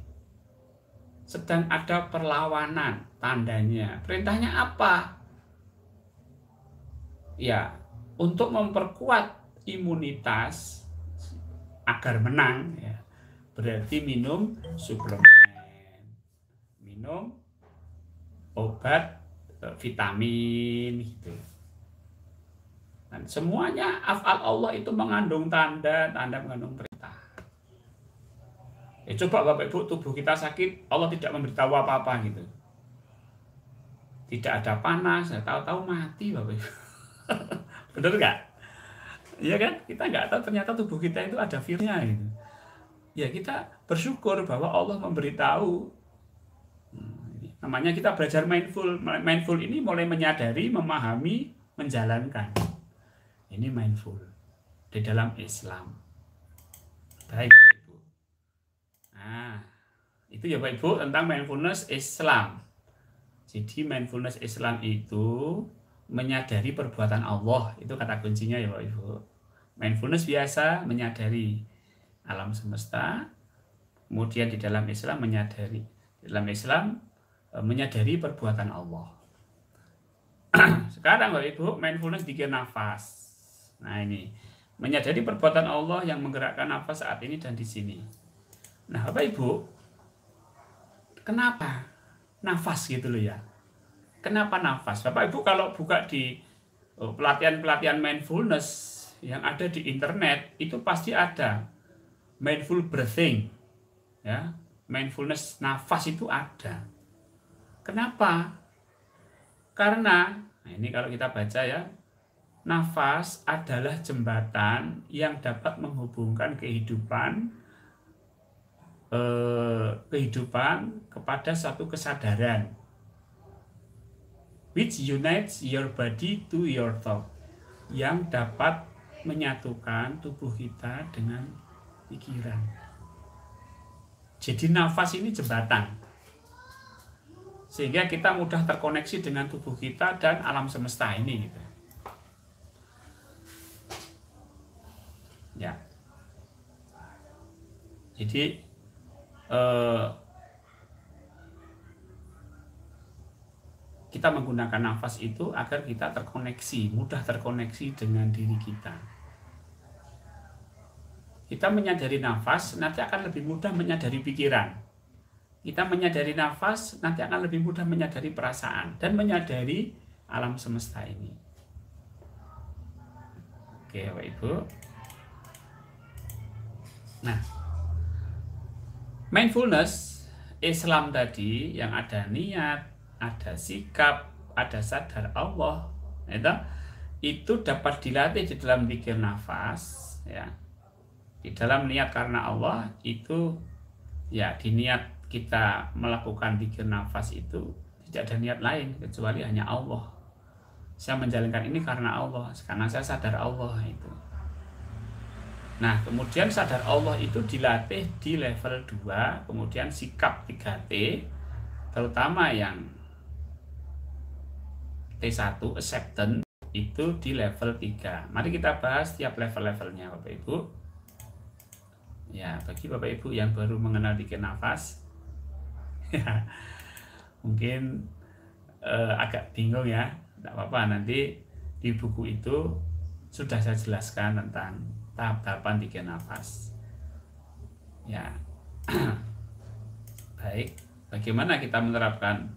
sedang ada perlawanan. Tandanya, perintahnya apa? Ya, untuk memperkuat imunitas agar menang, ya, berarti minum suplemen, minum obat vitamin gitu. Dan semuanya af'al Allah itu mengandung tanda mengandung perintah. Ya, coba Bapak Ibu, tubuh kita sakit, Allah tidak memberitahu apa-apa gitu. Tidak ada panas, ya, tahu-tahu mati Bapak Ibu. Bener nggak? Iya kan? Kita nggak tahu ternyata tubuh kita itu ada virusnya gitu. Ya kita bersyukur bahwa Allah memberitahu. Namanya kita belajar mindful. Mindful ini mulai menyadari, memahami, menjalankan. Ini mindful di dalam Islam. Baik Bapak Ibu. Nah, itu ya Bapak Ibu tentang mindfulness Islam. Jadi mindfulness Islam itu menyadari perbuatan Allah, itu kata kuncinya ya Bapak Ibu. Mindfulness biasa menyadari alam semesta, kemudian di dalam Islam menyadari perbuatan Allah. Sekarang Bapak Ibu, mindfulness dikir nafas. Nah ini menyadari perbuatan Allah yang menggerakkan nafas saat ini dan di sini. Nah Bapak Ibu, kenapa nafas gitu loh ya? Kenapa nafas? Bapak Ibu kalau buka di pelatihan-pelatihan mindfulness yang ada di internet, itu pasti ada mindful breathing. Ya, mindfulness nafas itu ada. Kenapa? Karena, nah ini kalau kita baca ya, nafas adalah jembatan yang dapat menghubungkan kehidupan kepada satu kesadaran, which unites your body to your thought, yang dapat menyatukan tubuh kita dengan pikiran. Jadi nafas ini jembatan, sehingga kita mudah terkoneksi dengan tubuh kita dan alam semesta ini gitu. Ya, jadi kita menggunakan nafas itu agar kita terkoneksi, mudah terkoneksi dengan diri kita. Kita menyadari nafas, nanti akan lebih mudah menyadari pikiran. Kita menyadari nafas, nanti akan lebih mudah menyadari perasaan dan menyadari alam semesta ini. Oke, Bapak Ibu. Nah, mindfulness Islam tadi yang ada niat, ada sikap, ada sadar Allah, itu dapat dilatih di dalam zikir nafas, ya. Di dalam niat karena Allah itu, ya, di niat kita melakukan zikir nafas itu tidak ada niat lain kecuali hanya Allah. Saya menjalankan ini karena Allah, karena saya sadar Allah itu. Nah, kemudian sadar Allah itu dilatih di level 2, kemudian sikap 3T, terutama yang T1 acceptance itu di level 3. Mari kita bahas tiap level-levelnya Bapak Ibu. Ya, bagi Bapak Ibu yang baru mengenal zikir nafas, ya, mungkin agak bingung ya. Tidak apa-apa, nanti di buku itu sudah saya jelaskan tentang tahap-tahapan zikir nafas. Ya. Baik, bagaimana kita menerapkan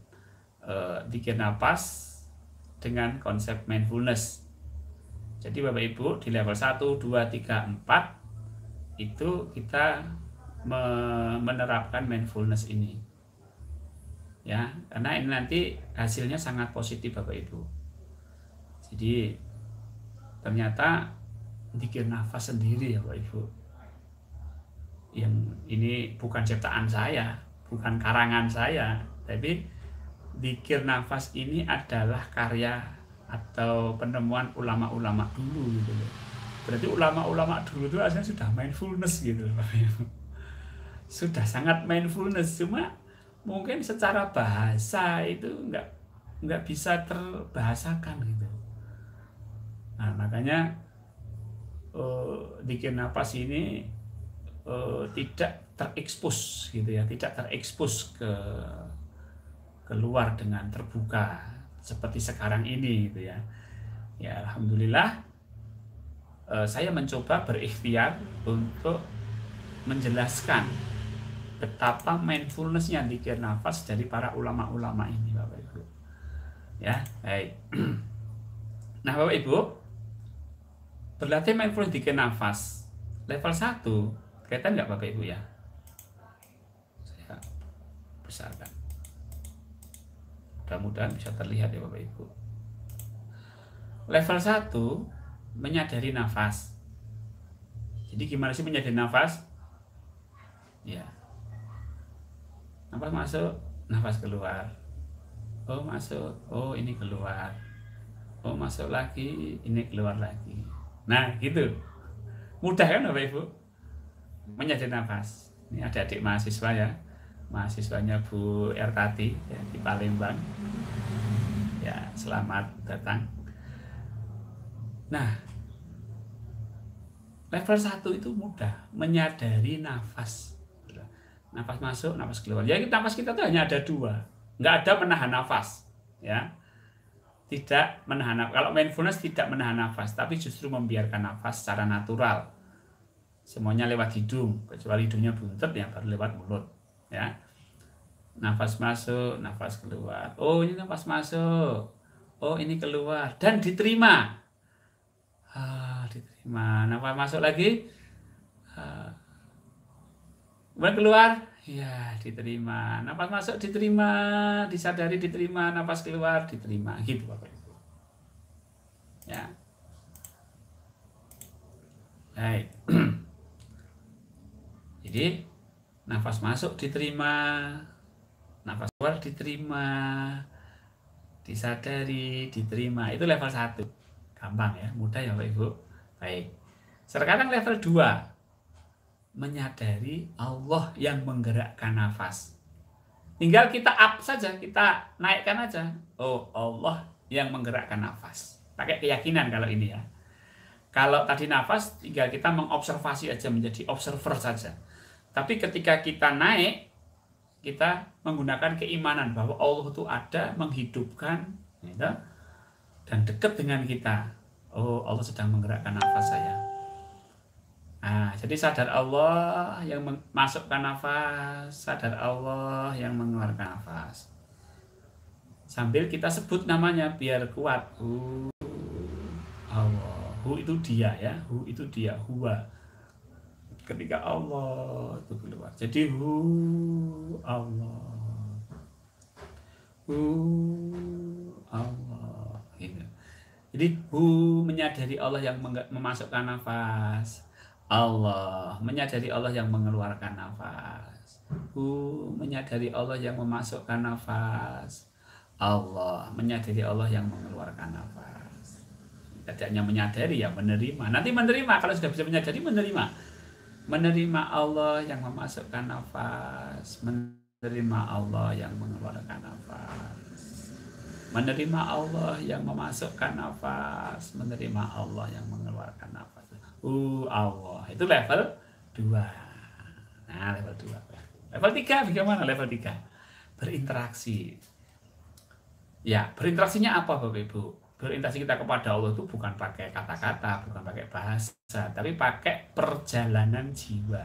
zikir nafas dengan konsep mindfulness? Jadi Bapak Ibu di level 1, 2, 3, 4 itu kita menerapkan mindfulness ini. Ya, karena ini nanti hasilnya sangat positif Bapak Ibu. Jadi ternyata zikir nafas sendiri ya Bapak Ibu, yang ini bukan ciptaan saya, bukan karangan saya, tapi zikir nafas ini adalah karya atau penemuan ulama-ulama dulu gitu loh. Berarti ulama-ulama dulu itu aslinya sudah mindfulness gitu loh. Sudah sangat mindfulness, cuma mungkin secara bahasa itu nggak bisa terbahasakan gitu. Nah, makanya bikin napas ini tidak terekspos gitu ya, tidak terekspos keluar dengan terbuka seperti sekarang ini gitu ya. Ya alhamdulillah saya mencoba berikhtiar untuk menjelaskan betapa mindfulness-nya zikir nafas dari para ulama-ulama ini Bapak Ibu. Ya, baik. Nah, Bapak Ibu, berlatih mindfulness zikir nafas level 1, kelihatan nggak Bapak Ibu ya? Saya besarkan. Mudah-mudahan bisa terlihat ya Bapak Ibu. Level 1, menyadari nafas. Jadi gimana sih menyadari nafas? Ya. Nafas masuk, nafas keluar. Oh masuk, oh ini keluar. Oh masuk lagi, ini keluar lagi. Nah gitu. Mudah kan Bapak Ibu? Menyadari nafas. Ini ada adik mahasiswa ya. Mahasiswanya Bu Ertati ya, di Palembang. Ya, selamat datang. Nah, level 1 itu mudah, menyadari nafas. Nafas masuk, nafas keluar. Ya, nafas kita tuh hanya ada 2. Nggak ada menahan nafas, ya. Tidak menahan nafas. Kalau mindfulness tidak menahan nafas, tapi justru membiarkan nafas secara natural. Semuanya lewat hidung, kecuali hidungnya buntet yang baru lewat mulut, ya. Nafas masuk, nafas keluar. Oh, ini nafas masuk. Oh, ini keluar dan diterima. Diterima. Nafas masuk lagi. Kemudian keluar, ya diterima. Nafas masuk diterima, disadari diterima, nafas keluar diterima. Gitu Bapak Ibu. Ya. Baik. Jadi nafas masuk diterima, nafas keluar diterima, disadari, diterima. Itu level 1. Gampang ya, mudah ya Bapak Ibu. Baik. Sekarang level 2. Menyadari Allah yang menggerakkan nafas. Tinggal kita up saja, kita naikkan aja. Oh, Allah yang menggerakkan nafas. Pakai keyakinan kalau ini ya. Kalau tadi nafas, tinggal kita mengobservasi aja, menjadi observer saja. Tapi ketika kita naik, kita menggunakan keimanan bahwa Allah itu ada, menghidupkan, gitu, dan dekat dengan kita. Oh, Allah sedang menggerakkan nafas saya. Nah, jadi sadar Allah yang masukkan nafas, sadar Allah yang mengeluarkan nafas. Sambil kita sebut namanya biar kuat. Allah. Hu itu dia ya, hu itu dia, huwa. Ketika Allah itu keluar. Jadi hu Allah. Hu Allah. Gitu. Jadi hu menyadari Allah yang memasukkan nafas. Allah menyadari Allah yang mengeluarkan nafas. Menyadari Allah yang memasukkan nafas. Allah menyadari Allah yang mengeluarkan nafas. Tidak hanya menyadari ya, menerima. Nanti menerima, kalau sudah bisa menyadari, menerima. Menerima Allah yang memasukkan nafas, menerima Allah yang mengeluarkan nafas. Menerima Allah yang memasukkan nafas, menerima Allah yang mengeluarkan nafas. Allah. Itu level 2. Nah, level 2. Level 3 bagaimana level 3? Berinteraksi. Ya, berinteraksinya apa Bapak Ibu? Berinteraksi kita kepada Allah itu bukan pakai kata-kata, bukan pakai bahasa, tapi pakai perjalanan jiwa.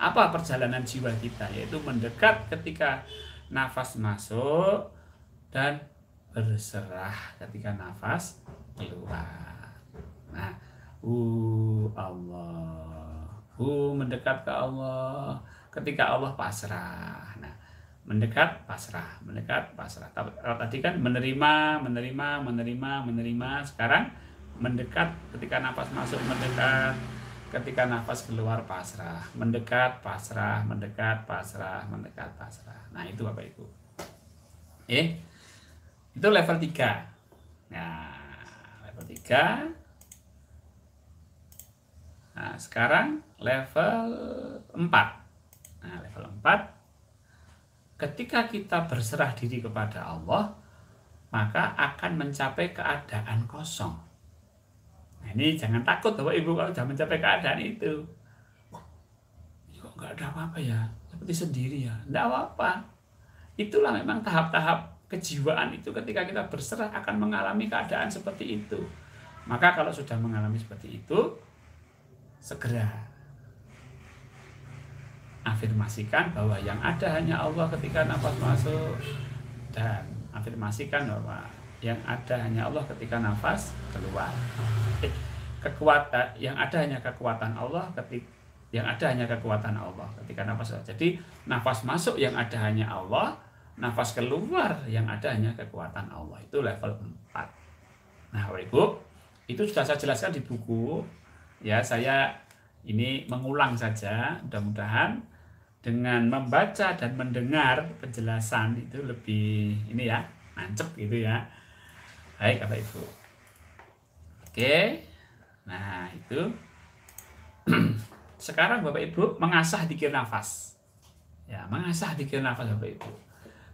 Apa perjalanan jiwa kita? Yaitu mendekat ketika nafas masuk dan berserah ketika nafas keluar. Nah, Allah. Mendekat ke Allah ketika Allah pasrah. Nah, mendekat pasrah, mendekat pasrah. Tadi kan menerima. Sekarang mendekat ketika nafas masuk, mendekat ketika nafas keluar, pasrah. Mendekat pasrah, mendekat pasrah, mendekat pasrah. Nah, itu Bapak Ibu. Itu level 3. Nah, Level 3. Nah, sekarang level 4. Nah, level 4, ketika kita berserah diri kepada Allah, maka akan mencapai keadaan kosong. Nah, ini jangan takut Bapak Ibu kalau sudah mencapai keadaan itu. Oh, kok nggak ada apa-apa ya? Seperti sendiri ya? Nggak apa-apa. Itulah memang tahap-tahap kejiwaan itu, ketika kita berserah akan mengalami keadaan seperti itu. Maka kalau sudah mengalami seperti itu, segera afirmasikan bahwa yang ada hanya Allah ketika nafas masuk, dan afirmasikan bahwa yang ada hanya Allah ketika nafas keluar. Yang ada hanya kekuatan Allah ketika nafas. Jadi nafas masuk yang ada hanya Allah, nafas keluar yang ada hanya kekuatan Allah. Itu level 4. Nah, Bapak Ibu, itu sudah saya jelaskan di buku. Ya, saya ini mengulang saja. Mudah-mudahan dengan membaca dan mendengar penjelasan itu lebih ini ya, nancep gitu ya. Baik Bapak Ibu. Oke. Nah, itu sekarang Bapak Ibu mengasah dzikir nafas. Ya, mengasah dzikir nafas Bapak Ibu.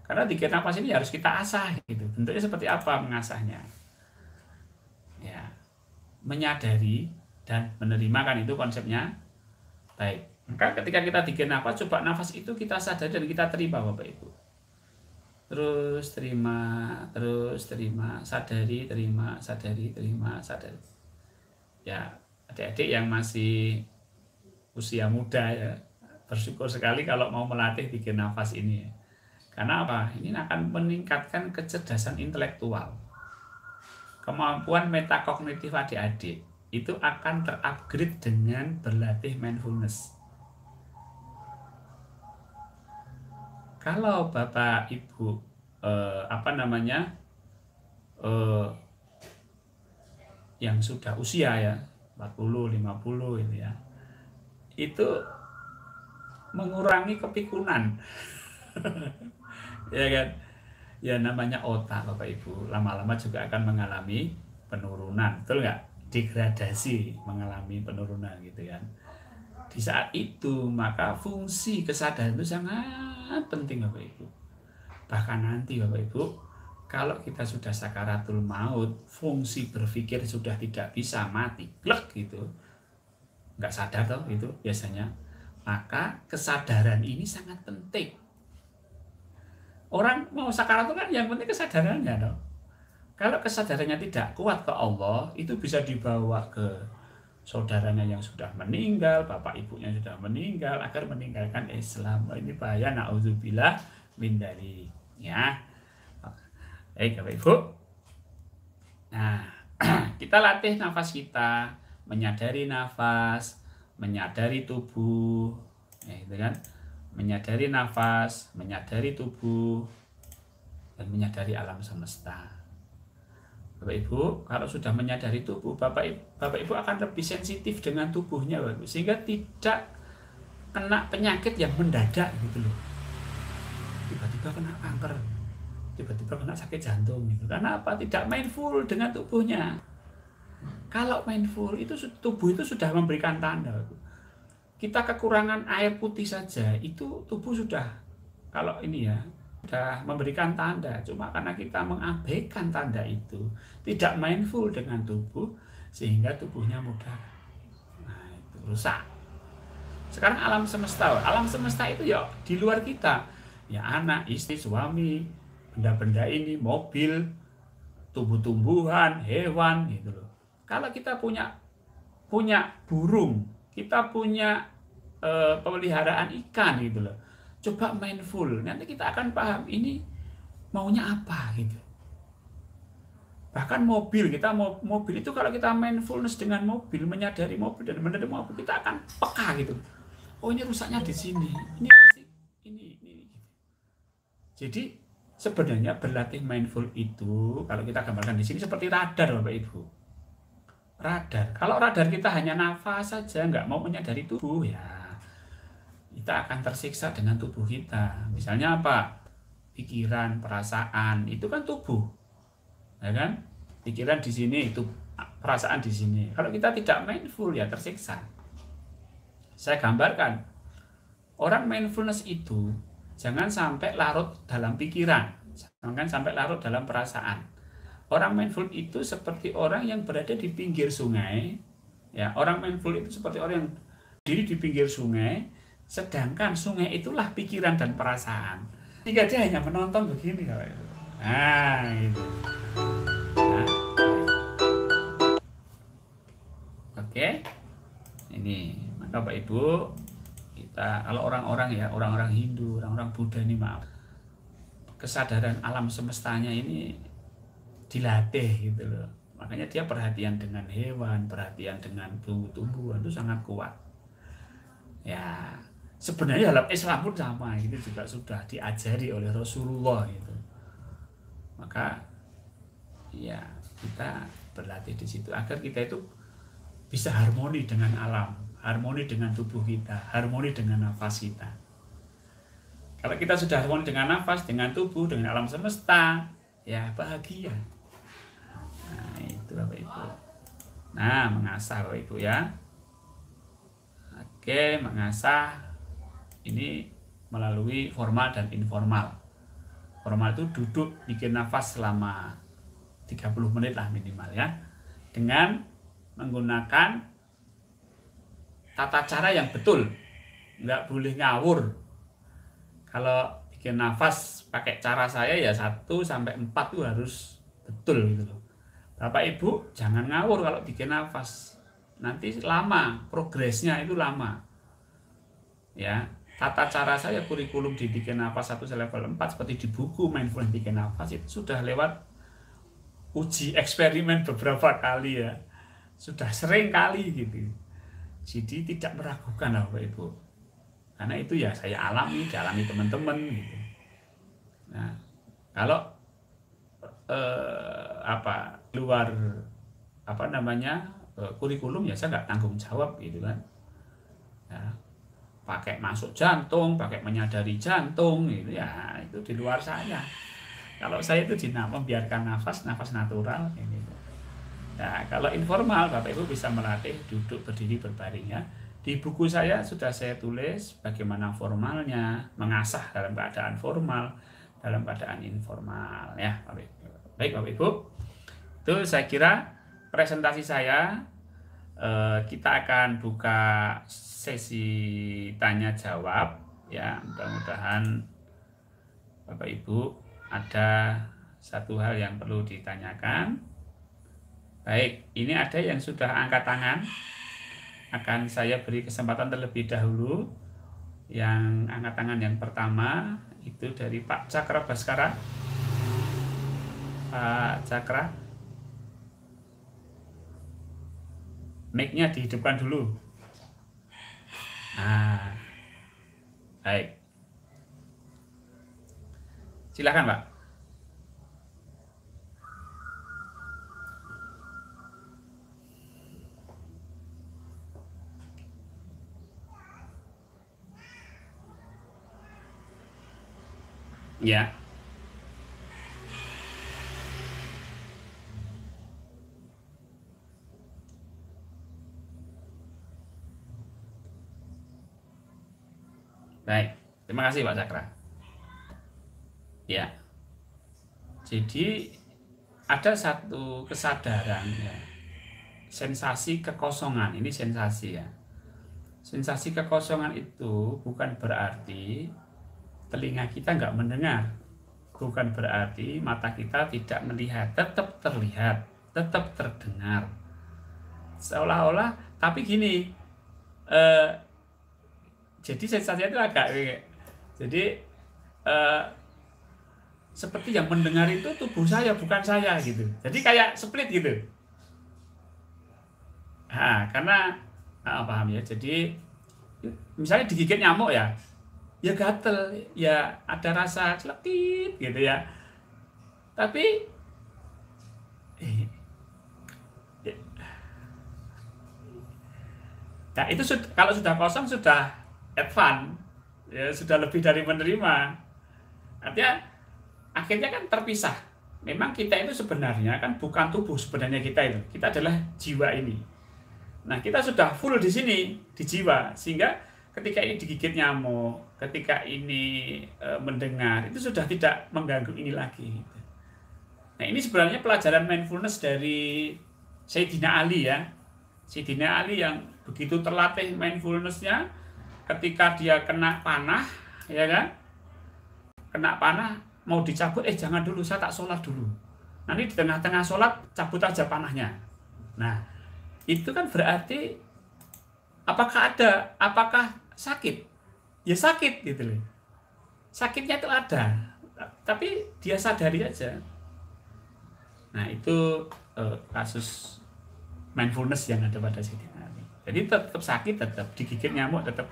Karena dzikir nafas ini harus kita asah gitu. Bentuknya seperti apa mengasahnya? Ya, menyadari dan menerima, kan itu konsepnya. Baik. Maka ketika kita dzikir nafas, coba nafas itu kita sadari dan kita terima Bapak Ibu. Terus terima, sadari, terima, sadari, terima, sadari. Ya, adik-adik yang masih usia muda ya, bersyukur sekali kalau mau melatih dzikir nafas ini ya. Karena apa? Ini akan meningkatkan kecerdasan intelektual. Kemampuan metakognitif adik-adik itu akan terupgrade dengan berlatih mindfulness. Kalau Bapak Ibu yang sudah usia ya 40, 50 itu ya, itu mengurangi kepikunan. Ya kan? Ya namanya otak Bapak Ibu lama-lama juga akan mengalami penurunan, betul nggak? Degradasi, mengalami penurunan gitu kan. Di saat itu maka fungsi kesadaran itu sangat penting Bapak Ibu. Bahkan nanti Bapak Ibu, kalau kita sudah sakaratul maut, fungsi berpikir sudah tidak bisa, mati, glek gitu, nggak sadar toh itu biasanya. Maka kesadaran ini sangat penting. Orang mau sakaratul kan yang penting kesadarannya toh. Kalau kesadarannya tidak kuat ke Allah, itu bisa dibawa ke saudaranya yang sudah meninggal, bapak ibunya sudah meninggal, agar meninggalkan Islam. Ini bahaya, na'udzubillah min dzalik ya. Baik Bapak Ibu. Nah, kita latih nafas kita, menyadari nafas, menyadari tubuh, ya, gitu kan? Menyadari nafas, menyadari tubuh, dan menyadari alam semesta. Bapak Ibu, kalau sudah menyadari tubuh, Bapak Ibu akan lebih sensitif dengan tubuhnya, Bapak Ibu, sehingga tidak kena penyakit yang mendadak gitu loh. Tiba-tiba kena kanker, tiba-tiba kena sakit jantung gitu. Karena apa? Tidak mindful dengan tubuhnya. Kalau mindful itu tubuh itu sudah memberikan tanda. Kita kekurangan air putih saja, itu tubuh sudah, kalau ini ya, sudah memberikan tanda. Cuma karena kita mengabaikan tanda itu, tidak mindful dengan tubuh, sehingga tubuhnya mudah itu rusak. Sekarang alam semesta itu ya di luar kita, ya anak, istri, suami, benda-benda ini, mobil, tumbuh-tumbuhan, hewan gitu loh. Kalau kita punya burung, kita punya pemeliharaan ikan gitu loh, coba mindful, nanti kita akan paham ini maunya apa gitu. Bahkan mobil, mobil itu kalau kita mindfulness dengan mobil, menyadari mobil dan menerima mobil, kita akan peka gitu. Oh, ini rusaknya di sini, ini pasti ini. Jadi sebenarnya berlatih mindful itu, kalau kita gambarkan di sini seperti radar Bapak Ibu. Radar. Kalau radar kita hanya nafas saja, nggak mau menyadari tubuh ya, kita akan tersiksa dengan tubuh kita. Misalnya apa? Pikiran, perasaan, itu kan tubuh. Ya kan? Pikiran di sini itu perasaan di sini. Kalau kita tidak mindful ya tersiksa. Saya gambarkan, orang mindfulness itu jangan sampai larut dalam pikiran, jangan sampai larut dalam perasaan. Orang mindful itu seperti orang yang berada di pinggir sungai. Ya, orang mindful itu seperti orang yang diri di pinggir sungai, sedangkan sungai itulah pikiran dan perasaan. Jika dia hanya menonton begini, nah gitu. Nah, oke, ini maka Bapak Ibu, kita kalau orang-orang ya, orang-orang Hindu, orang-orang Buddha ini maaf, kesadaran alam semestanya ini dilatih gitu loh. Makanya dia perhatian dengan hewan, perhatian dengan tumbuh-tumbuhan itu sangat kuat. Ya, sebenarnya dalam Islam pun sama, itu juga sudah diajari oleh Rasulullah gitu. Maka ya kita berlatih di situ agar kita itu bisa harmoni dengan alam, harmoni dengan tubuh kita, harmoni dengan nafas kita. Kalau kita sudah harmoni dengan nafas, dengan tubuh, dengan alam semesta, ya bahagia. Nah, itu Bapak Ibu. Nah, mengasah Bapak Ibu ya. Oke, mengasah ini melalui formal dan informal. Formal itu duduk bikin nafas selama 30 menit lah minimal ya. Dengan menggunakan tata cara yang betul. Nggak boleh ngawur. Kalau bikin nafas pakai cara saya ya 1 sampai 4 itu harus betul gitu loh. Bapak Ibu jangan ngawur kalau bikin nafas. Nanti lama, progresnya itu lama. Ya, tata cara saya kurikulum di bikin nafas 1 level 4 seperti di buku Mindfulness Bikin Nafas itu sudah lewat uji eksperimen beberapa kali ya. Sudah sering kali gitu. Jadi tidak meragukan lah Bapak Ibu. Karena itu ya saya alami, dialami teman-teman gitu. Nah, kalau luar kurikulum ya saya nggak tanggung jawab gitu kan. Ya, pakai masuk jantung, pakai menyadari jantung gitu ya, itu di luar saya. Kalau saya itu membiarkan nafas natural ini. Nah, kalau informal Bapak Ibu bisa melatih duduk, berdiri, berbaring ya. Di buku saya sudah saya tulis bagaimana formalnya, mengasah dalam keadaan formal, dalam keadaan informal ya. Baik Bapak Ibu, itu saya kira presentasi saya. Kita akan buka sesi tanya jawab ya. Mudah-mudahan Bapak Ibu ada satu hal yang perlu ditanyakan. Baik, ini ada yang sudah angkat tangan. Akan saya beri kesempatan terlebih dahulu. Yang angkat tangan yang pertama itu dari Pak Cakra Baskara. Pak Cakra, mic-nya dihidupkan dulu. Nah, baik. Silakan Pak. Ya. Baik, terima kasih Pak Cakra. Ya. Jadi ada satu kesadaran ya. Sensasi kekosongan, ini sensasi ya. Sensasi kekosongan itu bukan berarti telinga kita nggak mendengar, bukan berarti mata kita tidak melihat, tetap terlihat, tetap terdengar. Seolah-olah, tapi gini, jadi sensasinya itu agak, jadi seperti yang mendengar itu tubuh saya, bukan saya gitu. Jadi kayak split gitu. Nah, karena paham ya. Jadi misalnya digigit nyamuk ya gatel, ya ada rasa celekit gitu ya. Tapi nah itu kalau sudah kosong sudah advance, ya sudah lebih dari menerima. Artinya akhirnya kan terpisah. memang kita itu sebenarnya kan bukan tubuh sebenarnya kita itu. Kita adalah jiwa ini. Nah, kita sudah full di sini, di jiwa, sehingga ketika ini digigit nyamuk, ketika ini mendengar, itu sudah tidak mengganggu ini lagi. Nah, ini sebenarnya pelajaran mindfulness dari Sayyidina Ali ya. Sayyidina Ali yang begitu terlatih mindfulnessnya, ketika dia kena panah, ya kan? Kena panah, mau dicabut, jangan dulu, saya tak sholat dulu. Nanti di tengah-tengah sholat, cabut aja panahnya. Nah, itu kan berarti apakah sakit? Ya sakit gitu loh. Sakitnya itu ada, tapi dia sadari aja. Nah, itu kasus mindfulness yang ada pada Sayyidina Ali. Jadi tetap sakit, tetap digigit nyamuk, tetap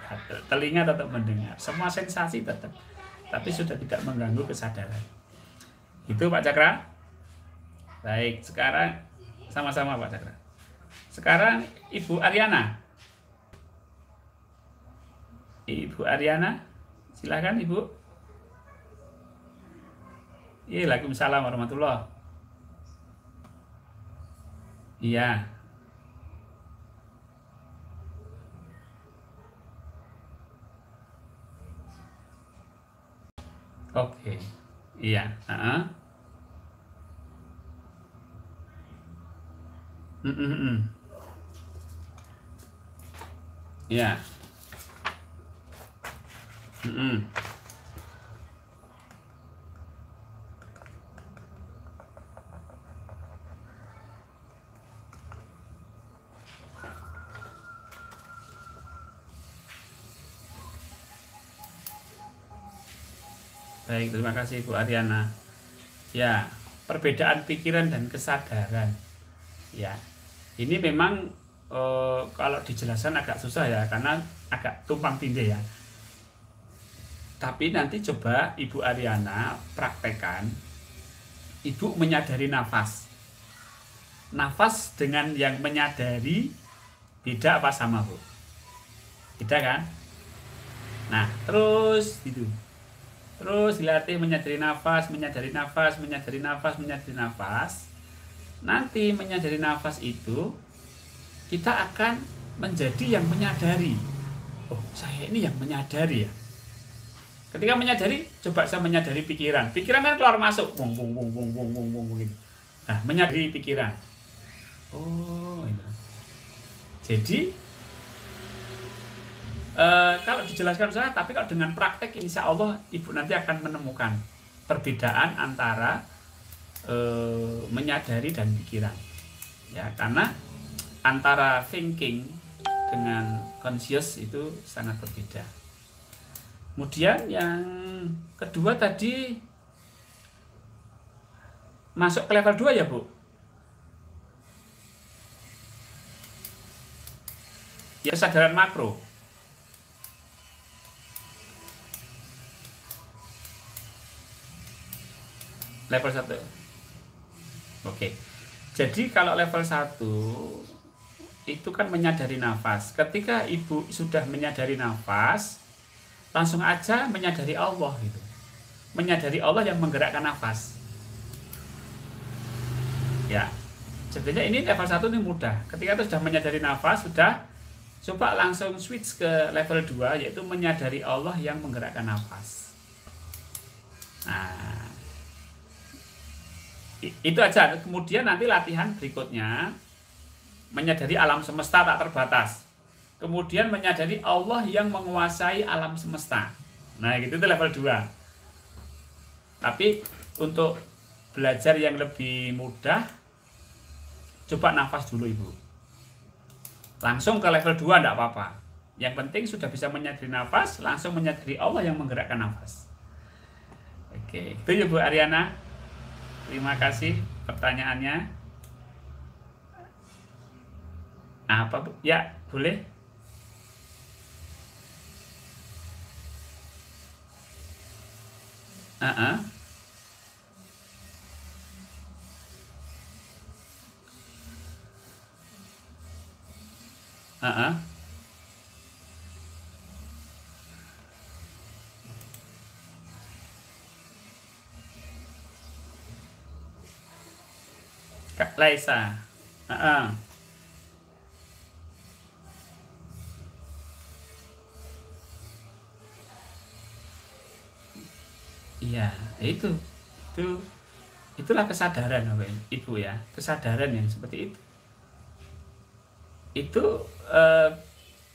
telinga tetap mendengar, semua sensasi tetap, tapi sudah tidak mengganggu kesadaran. Itu Pak Cakra. Baik, sekarang sama-sama Pak Cakra. Sekarang Ibu Ariana. Ibu Ariana, silakan Ibu. Waalaikumsalam warahmatullahi. Iya. Oke. Iya. Iya. Baik, terima kasih Bu Ariana. Ya, perbedaan pikiran dan kesadaran. Ya, ini memang kalau dijelaskan agak susah ya, karena agak tumpang tindih ya. Tapi nanti coba Ibu Ariana praktekkan. Ibu menyadari nafas. Nafas dengan yang menyadari beda apa sama, Bu? Beda kan? Nah, terus gitu. Terus dilatih menyadari nafas, menyadari nafas, menyadari nafas, menyadari nafas. Nanti menyadari nafas itu kita akan menjadi yang menyadari. Oh, saya ini yang menyadari ya. Ketika menyadari, coba saya menyadari pikiran. Pikiran kan keluar masuk, bung bung bung bung bung bung bung gitu. Nah, menyadari pikiran. Oh, itu. Jadi kalau dijelaskan saya, tapi kalau dengan praktek, insya Allah Ibu nanti akan menemukan perbedaan antara menyadari dan pikiran. Ya, karena antara thinking dengan conscious itu sangat berbeda. Kemudian yang kedua tadi masuk ke level 2 ya, Bu? Ya, kesadaran makro. Level 1. Oke. Jadi kalau level 1 itu kan menyadari nafas. Ketika Ibu sudah menyadari nafas, langsung aja menyadari Allah gitu. Menyadari Allah yang menggerakkan nafas. Ya. Sebenarnya ini level 1 ini mudah. Ketika itu sudah menyadari nafas, sudah coba langsung switch ke level 2, yaitu menyadari Allah yang menggerakkan nafas. Nah, itu aja. Kemudian nanti latihan berikutnya menyadari alam semesta tak terbatas, kemudian menyadari Allah yang menguasai alam semesta. Nah, gitu, itu level 2. Tapi untuk belajar yang lebih mudah, coba nafas dulu Ibu. Langsung ke level 2 enggak apa-apa. Yang penting sudah bisa menyadari nafas, langsung menyadari Allah yang menggerakkan nafas. Oke, itu ya Bu Ariana. Terima kasih pertanyaannya. Apa, Bu? Ya, boleh. Uh-uh. Uh-uh. Laisa. Heeh. Iya, itu. Itu itulah kesadaran Bapak Ibu ya. Kesadaran yang seperti itu. Itu eh,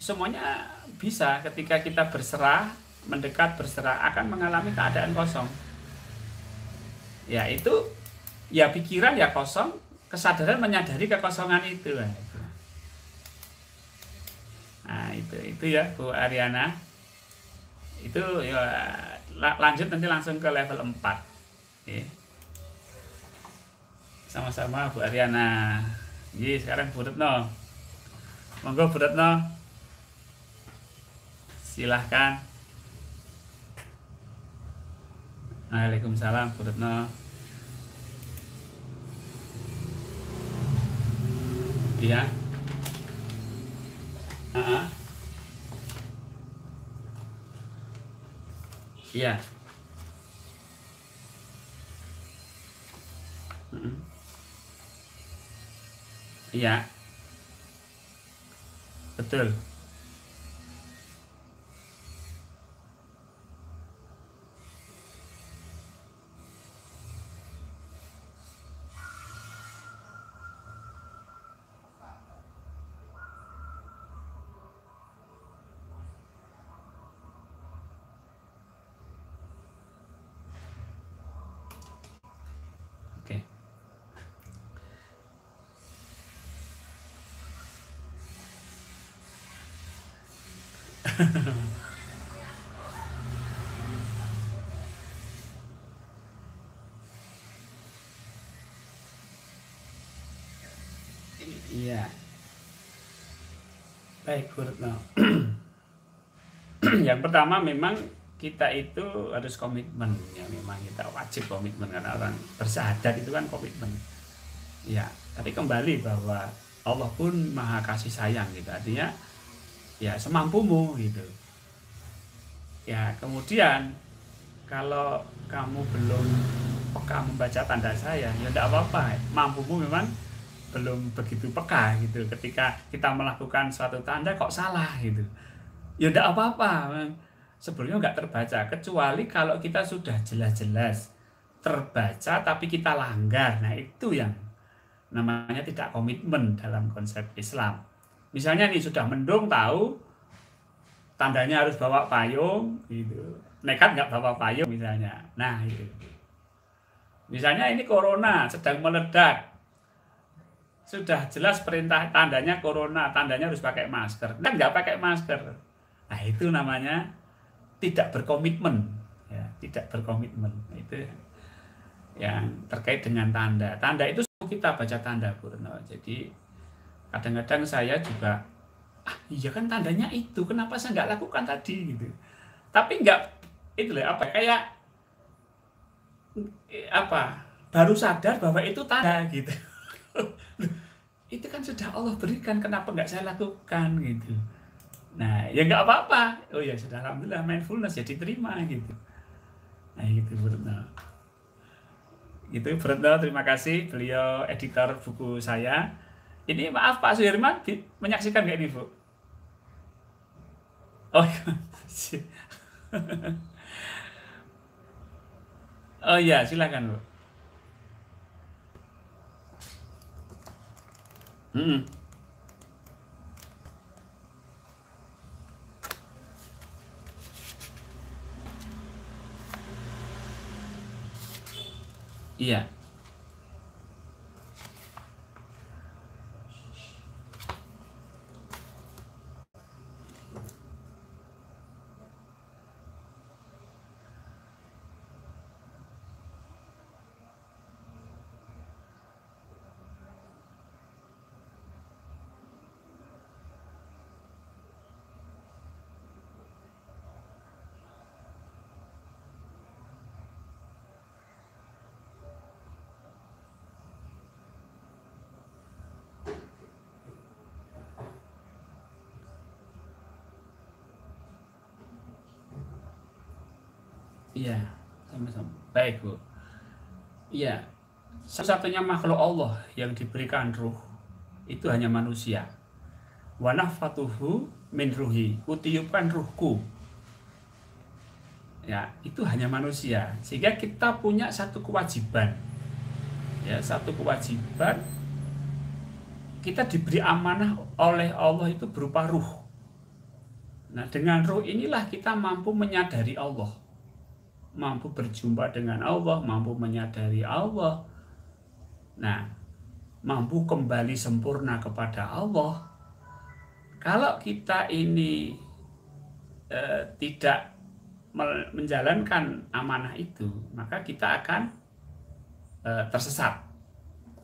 semuanya bisa ketika kita berserah, mendekat berserah akan mengalami keadaan kosong. Ya, itu ya pikiran ya kosong, kesadaran menyadari kekosongan itu. Nah, itu ya Bu Ariana. Itu ya lanjut nanti langsung ke level 4. Oke. Sama-sama Bu Ariana. Jadi sekarang Bu Retno. Monggo Bu Retno, silahkan. Waalaikumsalam Bu Retno. Iya. Ah, iya. Mm-mm. Iya, betul. Oke. Iya. Baik Bu Retno. Yang pertama memang kita itu harus komitmen ya, memang kita wajib komitmen karena orang bersyahadat itu kan komitmen ya. Tapi kembali bahwa Allah pun maha kasih sayang gitu, artinya ya semampumu gitu ya. Kemudian kalau kamu belum peka membaca tanda saya ya tidak apa-apa, mampumu memang belum begitu peka gitu. Ketika kita melakukan suatu tanda kok salah gitu, ya tidak apa-apa, sebelumnya nggak terbaca, kecuali kalau kita sudah jelas-jelas terbaca tapi kita langgar. Nah itu yang namanya tidak komitmen dalam konsep Islam. Misalnya nih sudah mendung, tahu tandanya harus bawa payung gitu, nekat nggak bawa payung misalnya. Nah itu misalnya ini corona sedang meledak, sudah jelas perintah tandanya corona, tandanya harus pakai masker, kan nggak pakai masker. Nah itu namanya tidak berkomitmen ya, tidak berkomitmen. Itu yang terkait dengan tanda. Tanda itu kita baca tanda Purno. Jadi kadang-kadang saya juga iya kan tandanya itu, kenapa saya nggak lakukan tadi gitu. Tapi nggak itu lah apa kayak apa baru sadar bahwa itu tanda gitu. Itu kan sudah Allah berikan, kenapa nggak saya lakukan gitu. Nah ya nggak apa-apa, oh ya sudah, alhamdulillah mindfulness ya diterima gitu. Nah itu Purno. Itu Retno, terima kasih, beliau editor buku saya. Ini maaf Pak Suherman menyaksikan nggak ini Bu? Oh, oh iya silakan Bu. Hmm, iya. Iya, sama-sama. Baik Bu. Iya, Satu-satunya makhluk Allah yang diberikan ruh itu hanya manusia. Wa nafatuhu min ruhi, kutiupkan ruhku. Ya, itu hanya manusia. Sehingga kita punya satu kewajiban. Ya, satu kewajiban, kita diberi amanah oleh Allah itu berupa ruh. Nah, dengan ruh inilah kita mampu menyadari Allah, mampu berjumpa dengan Allah, mampu menyadari Allah. Nah, mampu kembali sempurna kepada Allah. Kalau kita ini tidak menjalankan amanah itu, maka kita akan tersesat,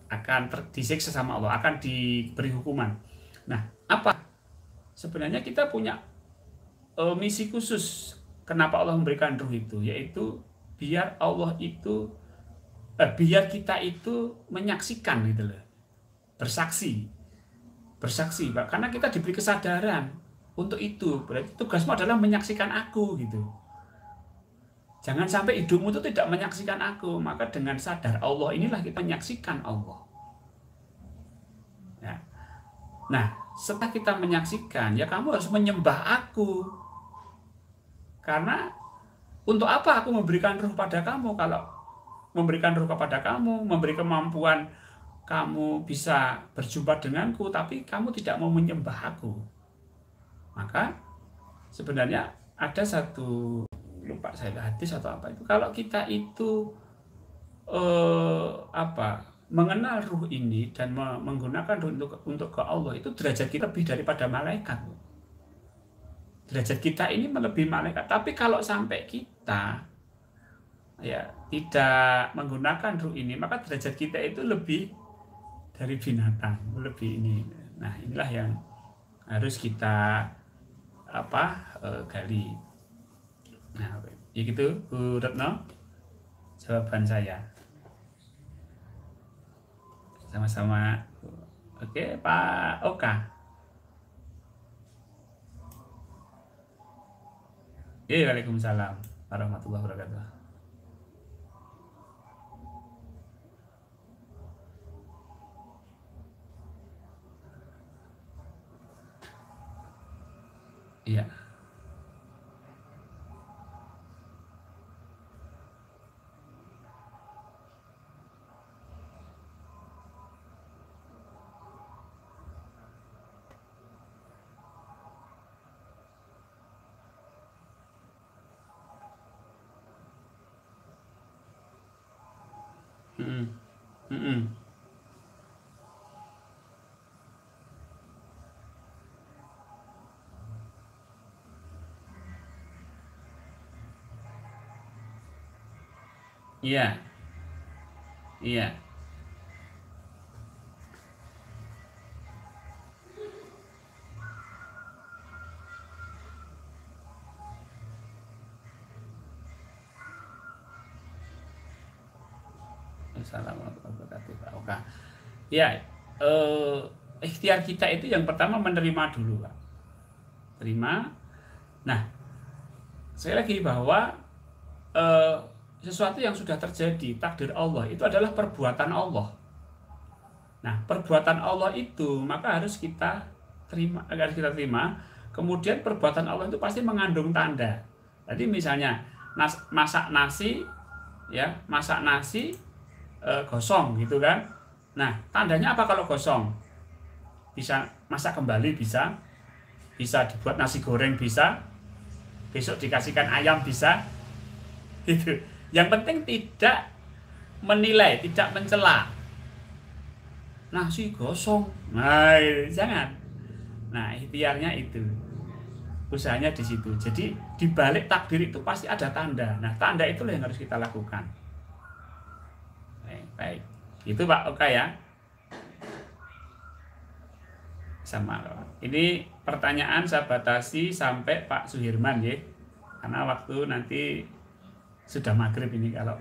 akan disiksa sama Allah, akan diberi hukuman. Nah, apa? Sebenarnya kita punya misi khusus. Kenapa Allah memberikan ruh itu? Yaitu biar Allah itu, biar kita itu menyaksikan gitu loh, bersaksi, Pak. Karena kita diberi kesadaran untuk itu. Berarti tugasmu adalah menyaksikan aku gitu. Jangan sampai hidupmu itu tidak menyaksikan aku. Maka dengan sadar Allah inilah kita menyaksikan Allah. Ya. Nah, setelah kita menyaksikan, ya kamu harus menyembah aku. Karena untuk apa aku memberikan ruh pada kamu? Kalau memberikan ruh kepada kamu, memberi kemampuan kamu bisa berjumpa denganku, tapi kamu tidak mau menyembah aku. Maka sebenarnya ada satu, lupa saya hadis atau apa itu, kalau kita itu mengenal ruh ini dan menggunakan ruh untuk ke Allah, itu derajat kita lebih daripada malaikat. Derajat kita ini melebihi malaikat. Tapi kalau sampai kita ya tidak menggunakan ruh ini, maka derajat kita itu lebih dari binatang, lebih ini. Nah, inilah yang harus kita gali. Nah, ya gitu, Bu Retno, jawaban saya. Sama-sama. Oke, Pak Oka. Waalaikumsalam warahmatullahi wabarakatuh. Iya. Mm-mm. Mm-mm. Iya, iya. Assalamualaikum warahmatullahi wabarakatuh, Pak Oka. Ya, ikhtiar kita itu yang pertama menerima dulu, Pak. Terima. Nah, saya lagi bahwa sesuatu yang sudah terjadi, takdir Allah, itu adalah perbuatan Allah. Nah, perbuatan Allah itu maka harus kita terima, Kemudian perbuatan Allah itu pasti mengandung tanda. Jadi misalnya masak nasi, ya, gosong gitu kan. Nah, tandanya apa kalau gosong? Bisa masak kembali, bisa dibuat nasi goreng, bisa besok dikasihkan ayam, bisa gitu. Yang penting tidak menilai, tidak mencela. Nasi gosong, nah jangan. Nah, ikhtiarnya itu, usahanya di situ. Jadi di balik takdir itu pasti ada tanda. Nah, tanda itulah yang harus kita lakukan. Baik, itu Pak Oka ya. Sama. Ini pertanyaan saya batasi sampai Pak Suhirman ya, karena waktu nanti sudah maghrib ini kalau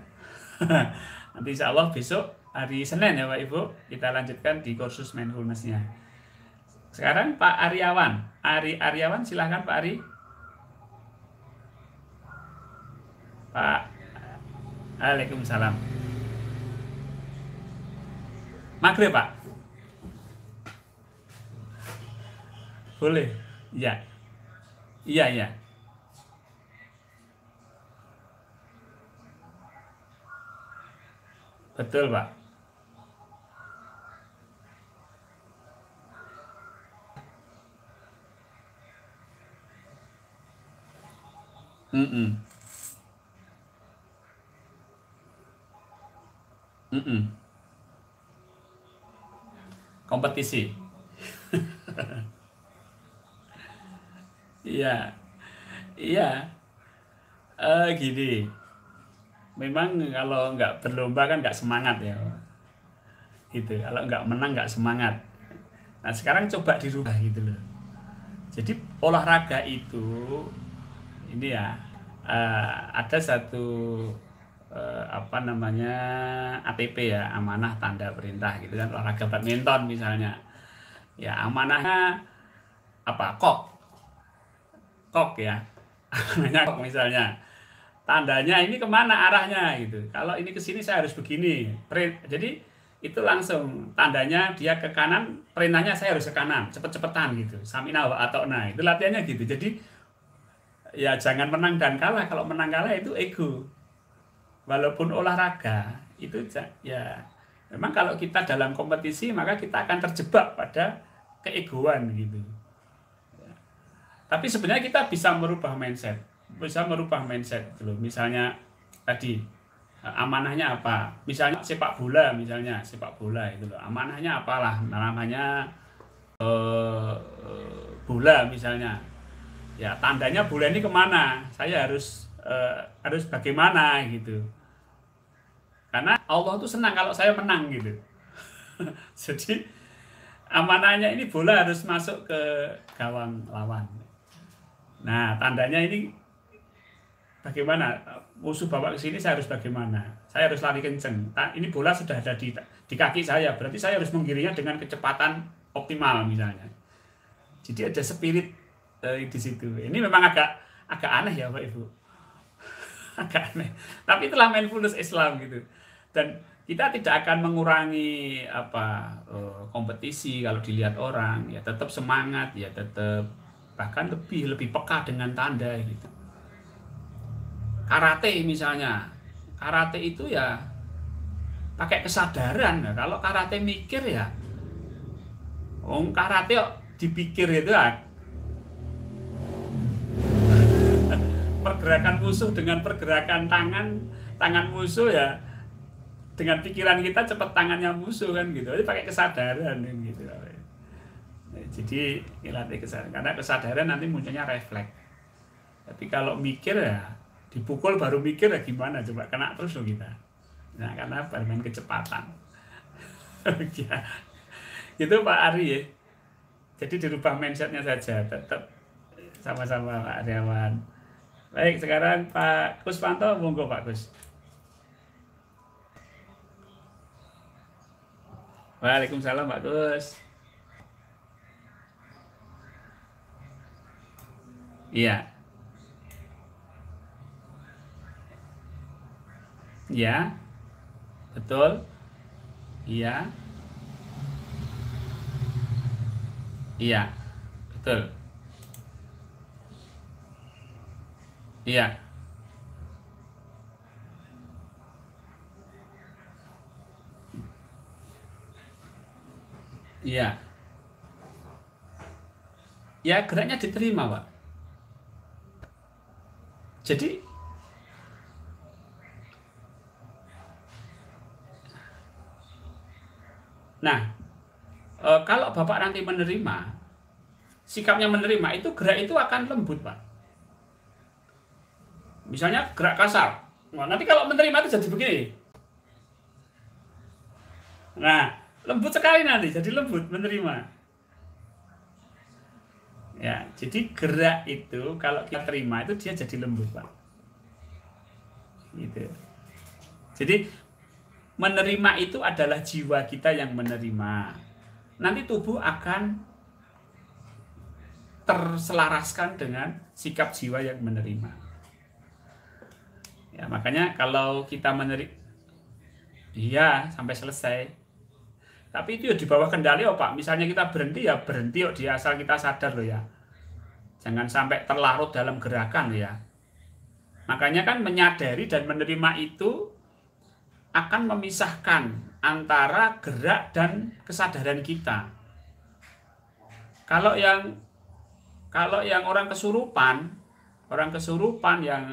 nanti insya Allah besok hari Senin ya Pak Ibu kita lanjutkan di kursus mindfulness-nya. Sekarang Pak Aryawan, silahkan Pak Ari. Pak, Waalaikumsalam. Maghrib, Pak? Boleh. Iya. Iya, iya. Betul, Pak. Mm-mm. Mm-mm. Kompetisi. Iya. Iya. Gini. Memang kalau nggak berlomba kan nggak semangat ya. Gitu. Kalau nggak menang nggak semangat. Nah, sekarang coba dirubah gitu loh. Jadi olahraga itu ini ya ada satu apa namanya ATP ya, amanah tanda perintah gitu kan, olahraga badminton misalnya. Ya amanahnya apa? Kok ya. Amanahnya kok misalnya. Tandanya ini kemana arahnya gitu. Kalau ini ke sini saya harus begini. Jadi itu langsung tandanya dia ke kanan, perintahnya saya harus ke kanan, cepet-cepetan gitu. Samina wa atokna. Itu latihannya gitu. Jadi ya jangan menang dan kalah. Kalau menang kalah itu ego. Walaupun olahraga itu ya memang kalau kita dalam kompetisi maka kita akan terjebak pada keegoan gitu. Tapi sebenarnya kita bisa merubah mindset, gitu loh. Misalnya tadi amanahnya apa? Misalnya sepak bola, itu loh. Amanahnya apalah namanya bola misalnya. Ya tandanya bola ini kemana? Saya harus bagaimana gitu. Karena Allah tuh senang kalau saya menang gitu. Jadi amanahnya ini bola harus masuk ke gawang lawan. Nah, tandanya ini bagaimana? Musuh bawa ke sini saya harus bagaimana? Saya harus lari kenceng. Ini bola sudah ada di kaki saya, berarti saya harus menggiringnya dengan kecepatan optimal misalnya. Jadi ada spirit di situ. Ini memang agak aneh ya, Pak Ibu. Agak aneh. Tapi itulah mindfulness Islam gitu. Dan kita tidak akan mengurangi kompetisi kalau dilihat orang, ya tetap semangat, ya tetap bahkan lebih peka dengan tanda gitu. Karate misalnya, karate itu ya pakai kesadaran. Nah, kalau karate mikir ya, karate kok dipikir itu pergerakan musuh dengan pergerakan tangan musuh ya, dengan pikiran kita cepat tangannya musuh kan gitu. Jadi pakai kesadaran gitu. Jadi latih kesadaran, karena kesadaran nanti munculnya refleks. Tapi kalau mikir ya dipukul baru mikir ya gimana coba, kena terus loh kita. Nah karena bermain kecepatan. Ya, itu Pak Ari ya. Jadi dirubah mindsetnya saja, tetap sama-sama Pak Aryawan. Baik, sekarang Pak Kuswanto, monggo Pak Kus. Waalaikumsalam Pak Kus. Iya, iya, betul. Iya, iya, betul. Iya, iya. Ya geraknya diterima, Pak. Jadi, nah, kalau Bapak nanti menerima, sikapnya menerima itu gerak itu akan lembut, Pak. Misalnya gerak kasar. Nah, nanti kalau menerima itu jadi begini. Nah, lembut sekali nanti, jadi lembut menerima. Ya, jadi gerak itu kalau kita terima itu dia jadi lembut, Pak. Gitu. Jadi menerima itu adalah jiwa kita yang menerima. Nanti tubuh akan terselaraskan dengan sikap jiwa yang menerima. Ya, makanya kalau kita menerima, iya sampai selesai. Tapi itu ya di bawah kendali oh Pak. Misalnya kita berhenti ya berhenti oh, di asal kita sadar loh ya. Jangan sampai terlarut dalam gerakan loh ya. Makanya kan menyadari dan menerima itu akan memisahkan antara gerak dan kesadaran kita. Kalau yang orang kesurupan yang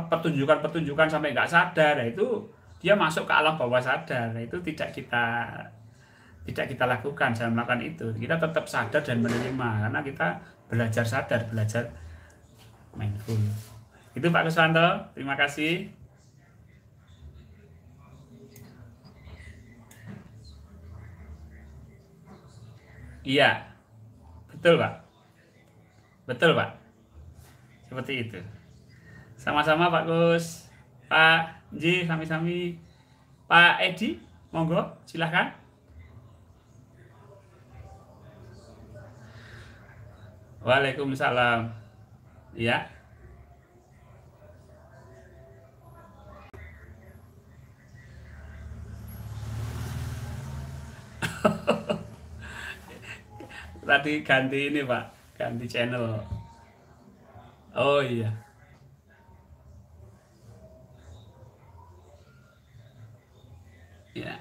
pertunjukan-pertunjukan sampai nggak sadar, nah itu dia masuk ke alam bawah sadar. Nah, itu tidak kita lakukan, jangan melakukan itu. Kita tetap sadar dan menerima karena kita belajar sadar, belajar mindful. Itu Pak Kuswanto, terima kasih. Iya, betul Pak. Betul Pak. Seperti itu. Sama-sama Pak Gus. Pak J, sami-sami. Pak Edi, monggo, silahkan. Waalaikumsalam. Ya. Tadi ganti ini Pak, ganti channel. Oh iya, ya,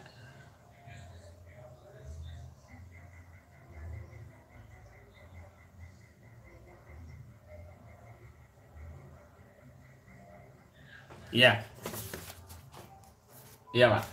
iya, iya Pak.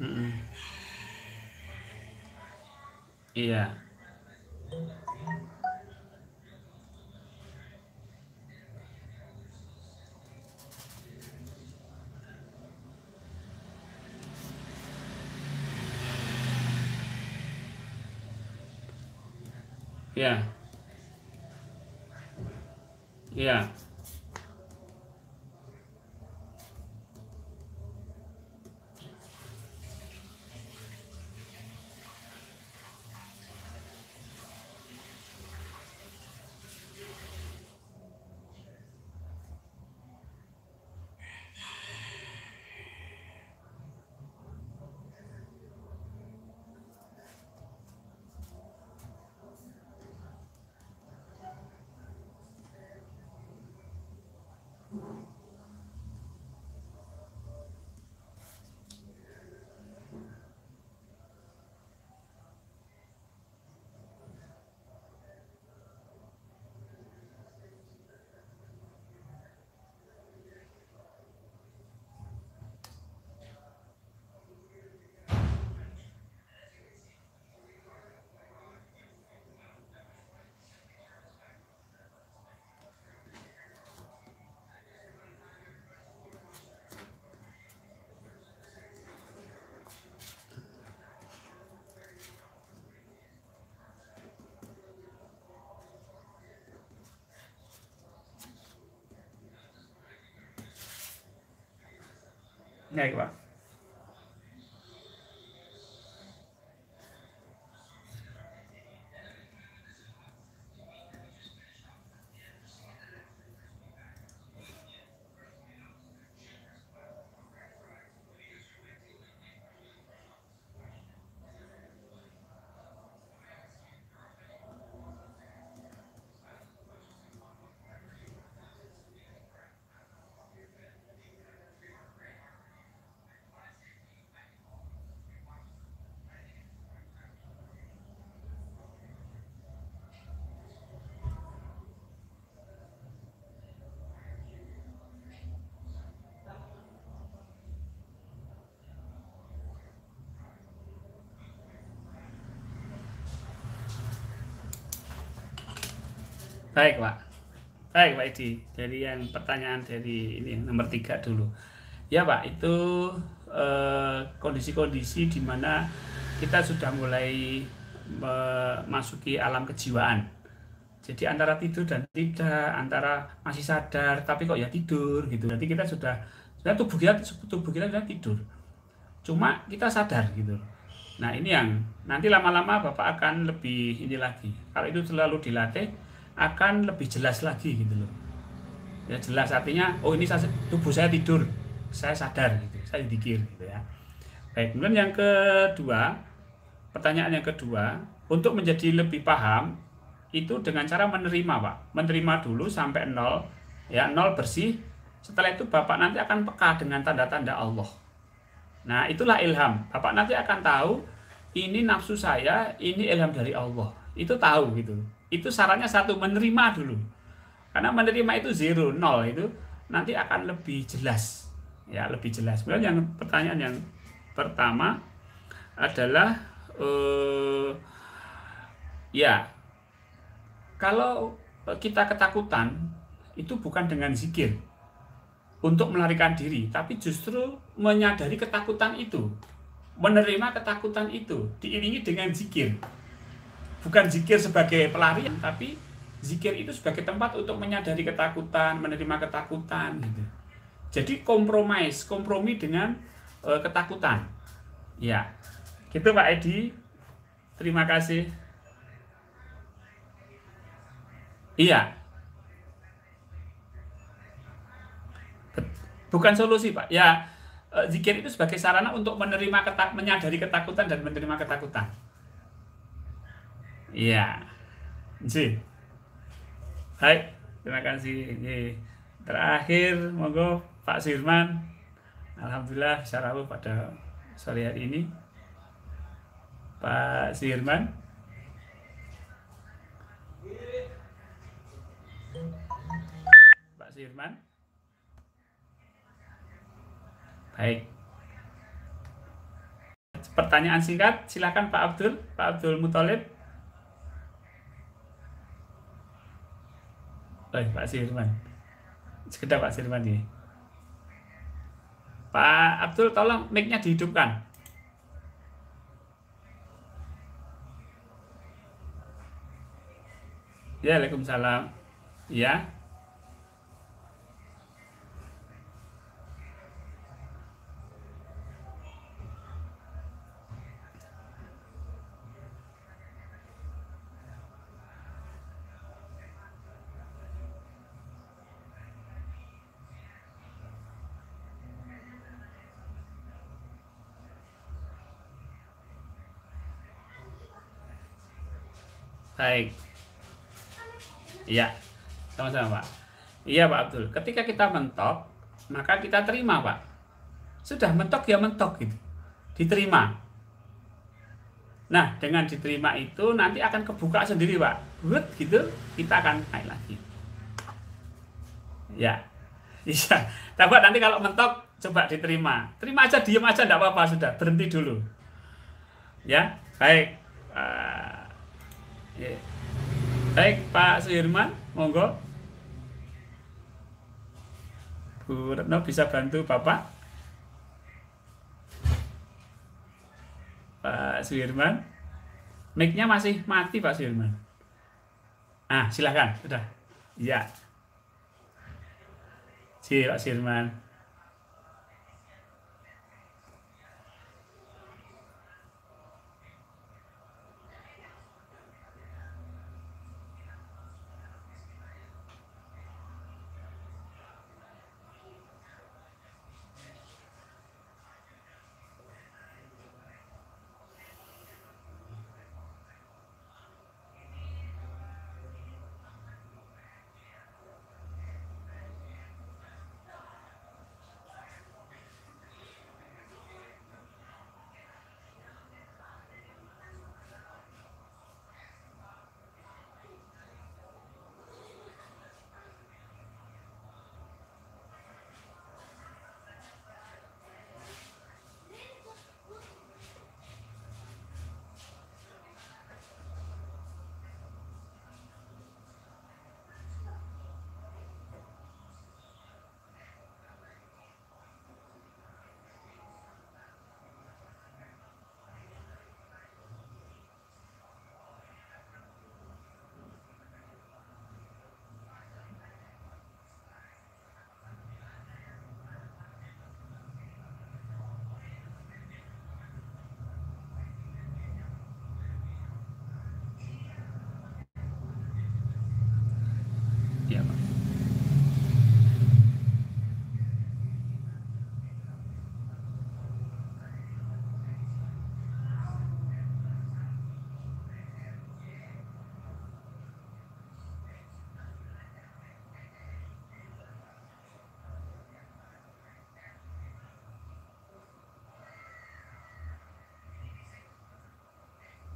Mm-mm. Iya, iya, iya, baik Pak. Baik Pak. Baik Pak Edi. Dari yang pertanyaan dari ini nomor 3 dulu. Ya Pak, itu kondisi-kondisi di mana kita sudah mulai memasuki alam kejiwaan. Jadi antara tidur dan tidak, antara masih sadar tapi kok ya tidur gitu. Jadi kita sudah tubuh kita sudah tidur. Cuma kita sadar gitu. Nah, ini yang nanti lama-lama Bapak akan lebih ini lagi. Kalau itu selalu dilatih akan lebih jelas lagi gitu loh. Ya jelas artinya oh ini tubuh saya tidur, saya sadar gitu, saya pikir gitu ya. Baik, kemudian yang kedua, pertanyaan yang kedua, untuk menjadi lebih paham itu dengan cara menerima Pak, menerima dulu sampai nol, ya nol bersih. Setelah itu Bapak nanti akan peka dengan tanda-tanda Allah. Nah itulah ilham. Bapak nanti akan tahu ini nafsu saya, ini ilham dari Allah. Itu tahu gitu. Itu sarannya satu, menerima dulu. Karena menerima itu zero, nol itu nanti akan lebih jelas. Ya, lebih jelas. Kemudian yang pertanyaan yang pertama adalah ya, kalau kita ketakutan itu bukan dengan zikir untuk melarikan diri, tapi justru menyadari ketakutan itu, menerima ketakutan itu, diiringi dengan zikir. Bukan zikir sebagai pelarian, tapi zikir itu sebagai tempat untuk menyadari ketakutan, menerima ketakutan gitu. Jadi kompromi dengan ketakutan. Ya, gitu Pak Edi. Terima kasih. Iya, bukan solusi Pak. Ya, zikir itu sebagai sarana untuk menyadari ketakutan dan menerima ketakutan. Iya, sih. Baik, terima kasih. Ini terakhir, monggo Pak Sirman. Alhamdulillah bisa rawuh pada sore hari ini. Pak Sirman, Pak Sirman. Baik. Pertanyaan singkat, silakan Pak Abdul, Pak Abdul Muthalib. Baik, Pak Sirman. Sekedar Pak Sirman nih. Pak Abdul, tolong mic-nya dihidupkan. Ya, Waalaikumsalam. Ya, baik. Iya, sama-sama Pak. Iya Pak Abdul, ketika kita mentok, maka kita terima Pak. Sudah mentok ya mentok gitu. Diterima. Nah, dengan diterima itu nanti akan kebuka sendiri Pak. Good gitu, kita akan naik lagi. Ya, iya. Coba nanti kalau mentok, coba diterima. Terima aja, diem aja, enggak apa-apa, sudah. Berhenti dulu. Ya, baik. Ya. Baik, Pak Suirman, monggo. Bu Retno bisa bantu Bapak? Pak Suirman. Mic-nya masih mati Pak Suirman. Ah, silakan, sudah. Ya, si Pak Suirman.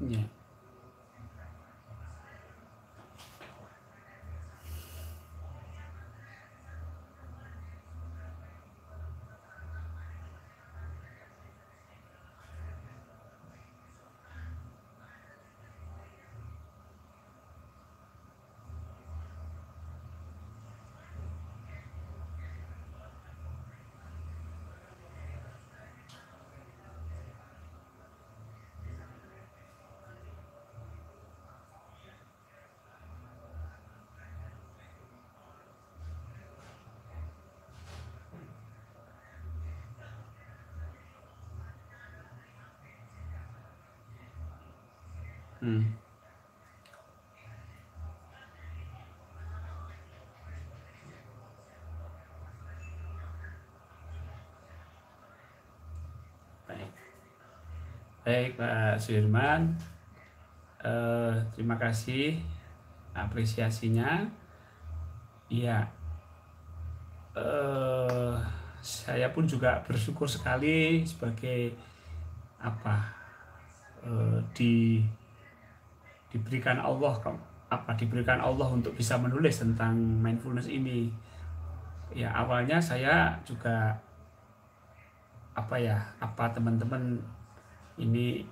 Ya. Hmm. Baik. Baik Pak Suirman, terima kasih apresiasinya. Iya, eh, saya pun juga bersyukur sekali sebagai apa diberikan Allah diberikan Allah untuk bisa menulis tentang mindfulness ini. Ya awalnya saya juga apa teman-teman ini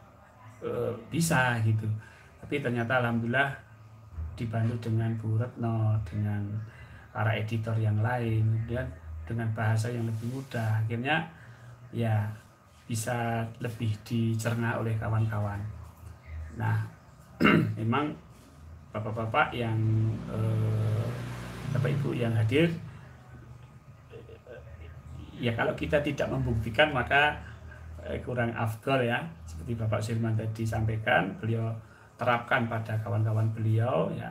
bisa gitu, tapi ternyata alhamdulillah dibantu dengan Bu Retno, dengan para editor yang lain, dan dengan bahasa yang lebih mudah, akhirnya ya bisa lebih dicerna oleh kawan-kawan. Nah, memang bapak-bapak yang bapak ibu yang hadir, ya kalau kita tidak membuktikan maka kurang afdol ya, seperti Bapak Sirman tadi sampaikan, beliau terapkan pada kawan-kawan beliau ya,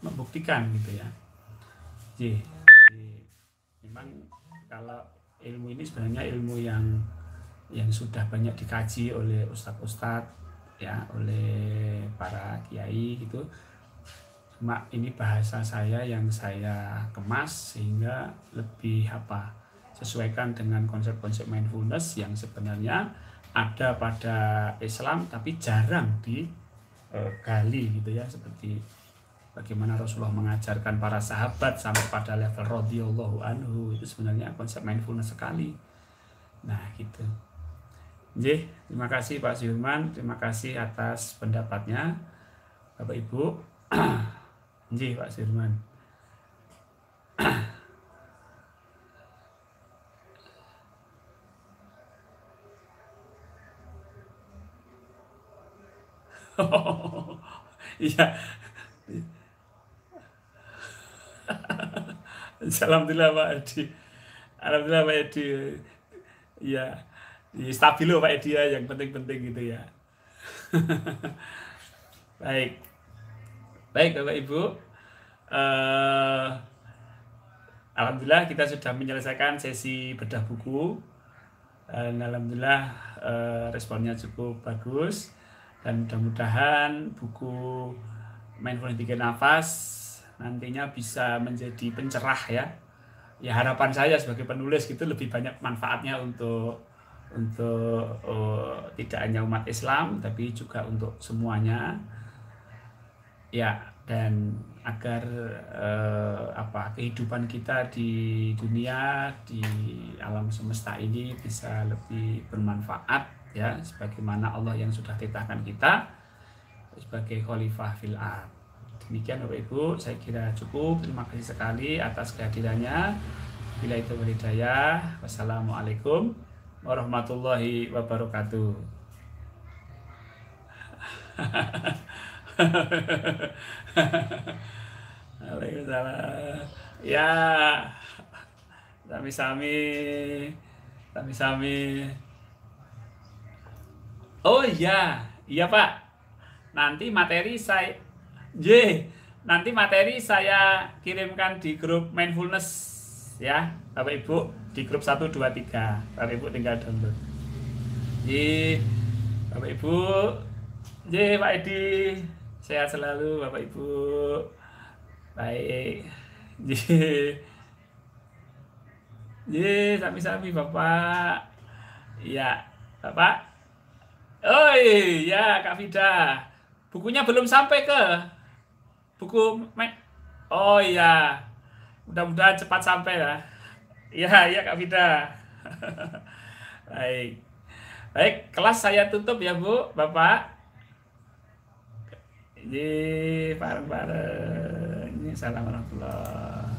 membuktikan gitu ya. Jadi memang kalau ilmu ini sebenarnya ilmu yang sudah banyak dikaji oleh ustadz-ustadz ya, oleh para kiai gitu. Cuma ini bahasa saya yang saya kemas sehingga lebih sesuaikan dengan konsep-konsep mindfulness yang sebenarnya ada pada Islam tapi jarang digali gitu ya, seperti bagaimana Rasulullah mengajarkan para sahabat sampai pada level radhiyallahu anhu, itu sebenarnya konsep mindfulness sekali. Nah gitu. Jadi, terima kasih Pak Zilman, terima kasih atas pendapatnya Bapak Ibu. Nggih Pak Zilman. Iya, alhamdulillah Pak Edi. Alhamdulillah Pak Edi. Iya, stabilo Pak Edi ya, yang penting-penting gitu ya. Baik, baik Bapak Ibu. Eh, Alhamdulillah kita sudah menyelesaikan sesi bedah buku. Dan alhamdulillah responnya cukup bagus. Dan mudah-mudahan buku Mindfulness 3 Nafas nantinya bisa menjadi pencerah ya. Ya harapan saya sebagai penulis gitu, lebih banyak manfaatnya untuk tidak hanya umat Islam tapi juga untuk semuanya ya, dan agar kehidupan kita di dunia, di alam semesta ini bisa lebih bermanfaat ya, sebagaimana Allah yang sudah titahkan kita sebagai khalifah fil ard. Demikian Bapak Ibu, saya kira cukup. Terima kasih sekali atas kehadirannya. Bila itu hidayah. Wassalamualaikum warahmatullahi wabarakatuh. Waalaikumsalam. Ya, sami-sami, sami-sami. Oh iya, iya Pak. Nanti materi saya, nanti materi saya kirimkan di grup mindfulness ya, Bapak Ibu, di grup 123. Bapak Ibu tinggal download. Ji, Bapak Ibu, Pak Edi, sehat selalu Bapak Ibu. Baik. Sami-sami Bapak. Iya, Bapak. Oh iya, Kak Vida. Bukunya belum sampai ke buku Oh iya, mudah-mudahan cepat sampai ya. Iya, iya Kak Vida. Baik. Baik, kelas saya tutup ya Bu, Bapak. Ini bareng-bareng. Ini salam warahmatullahi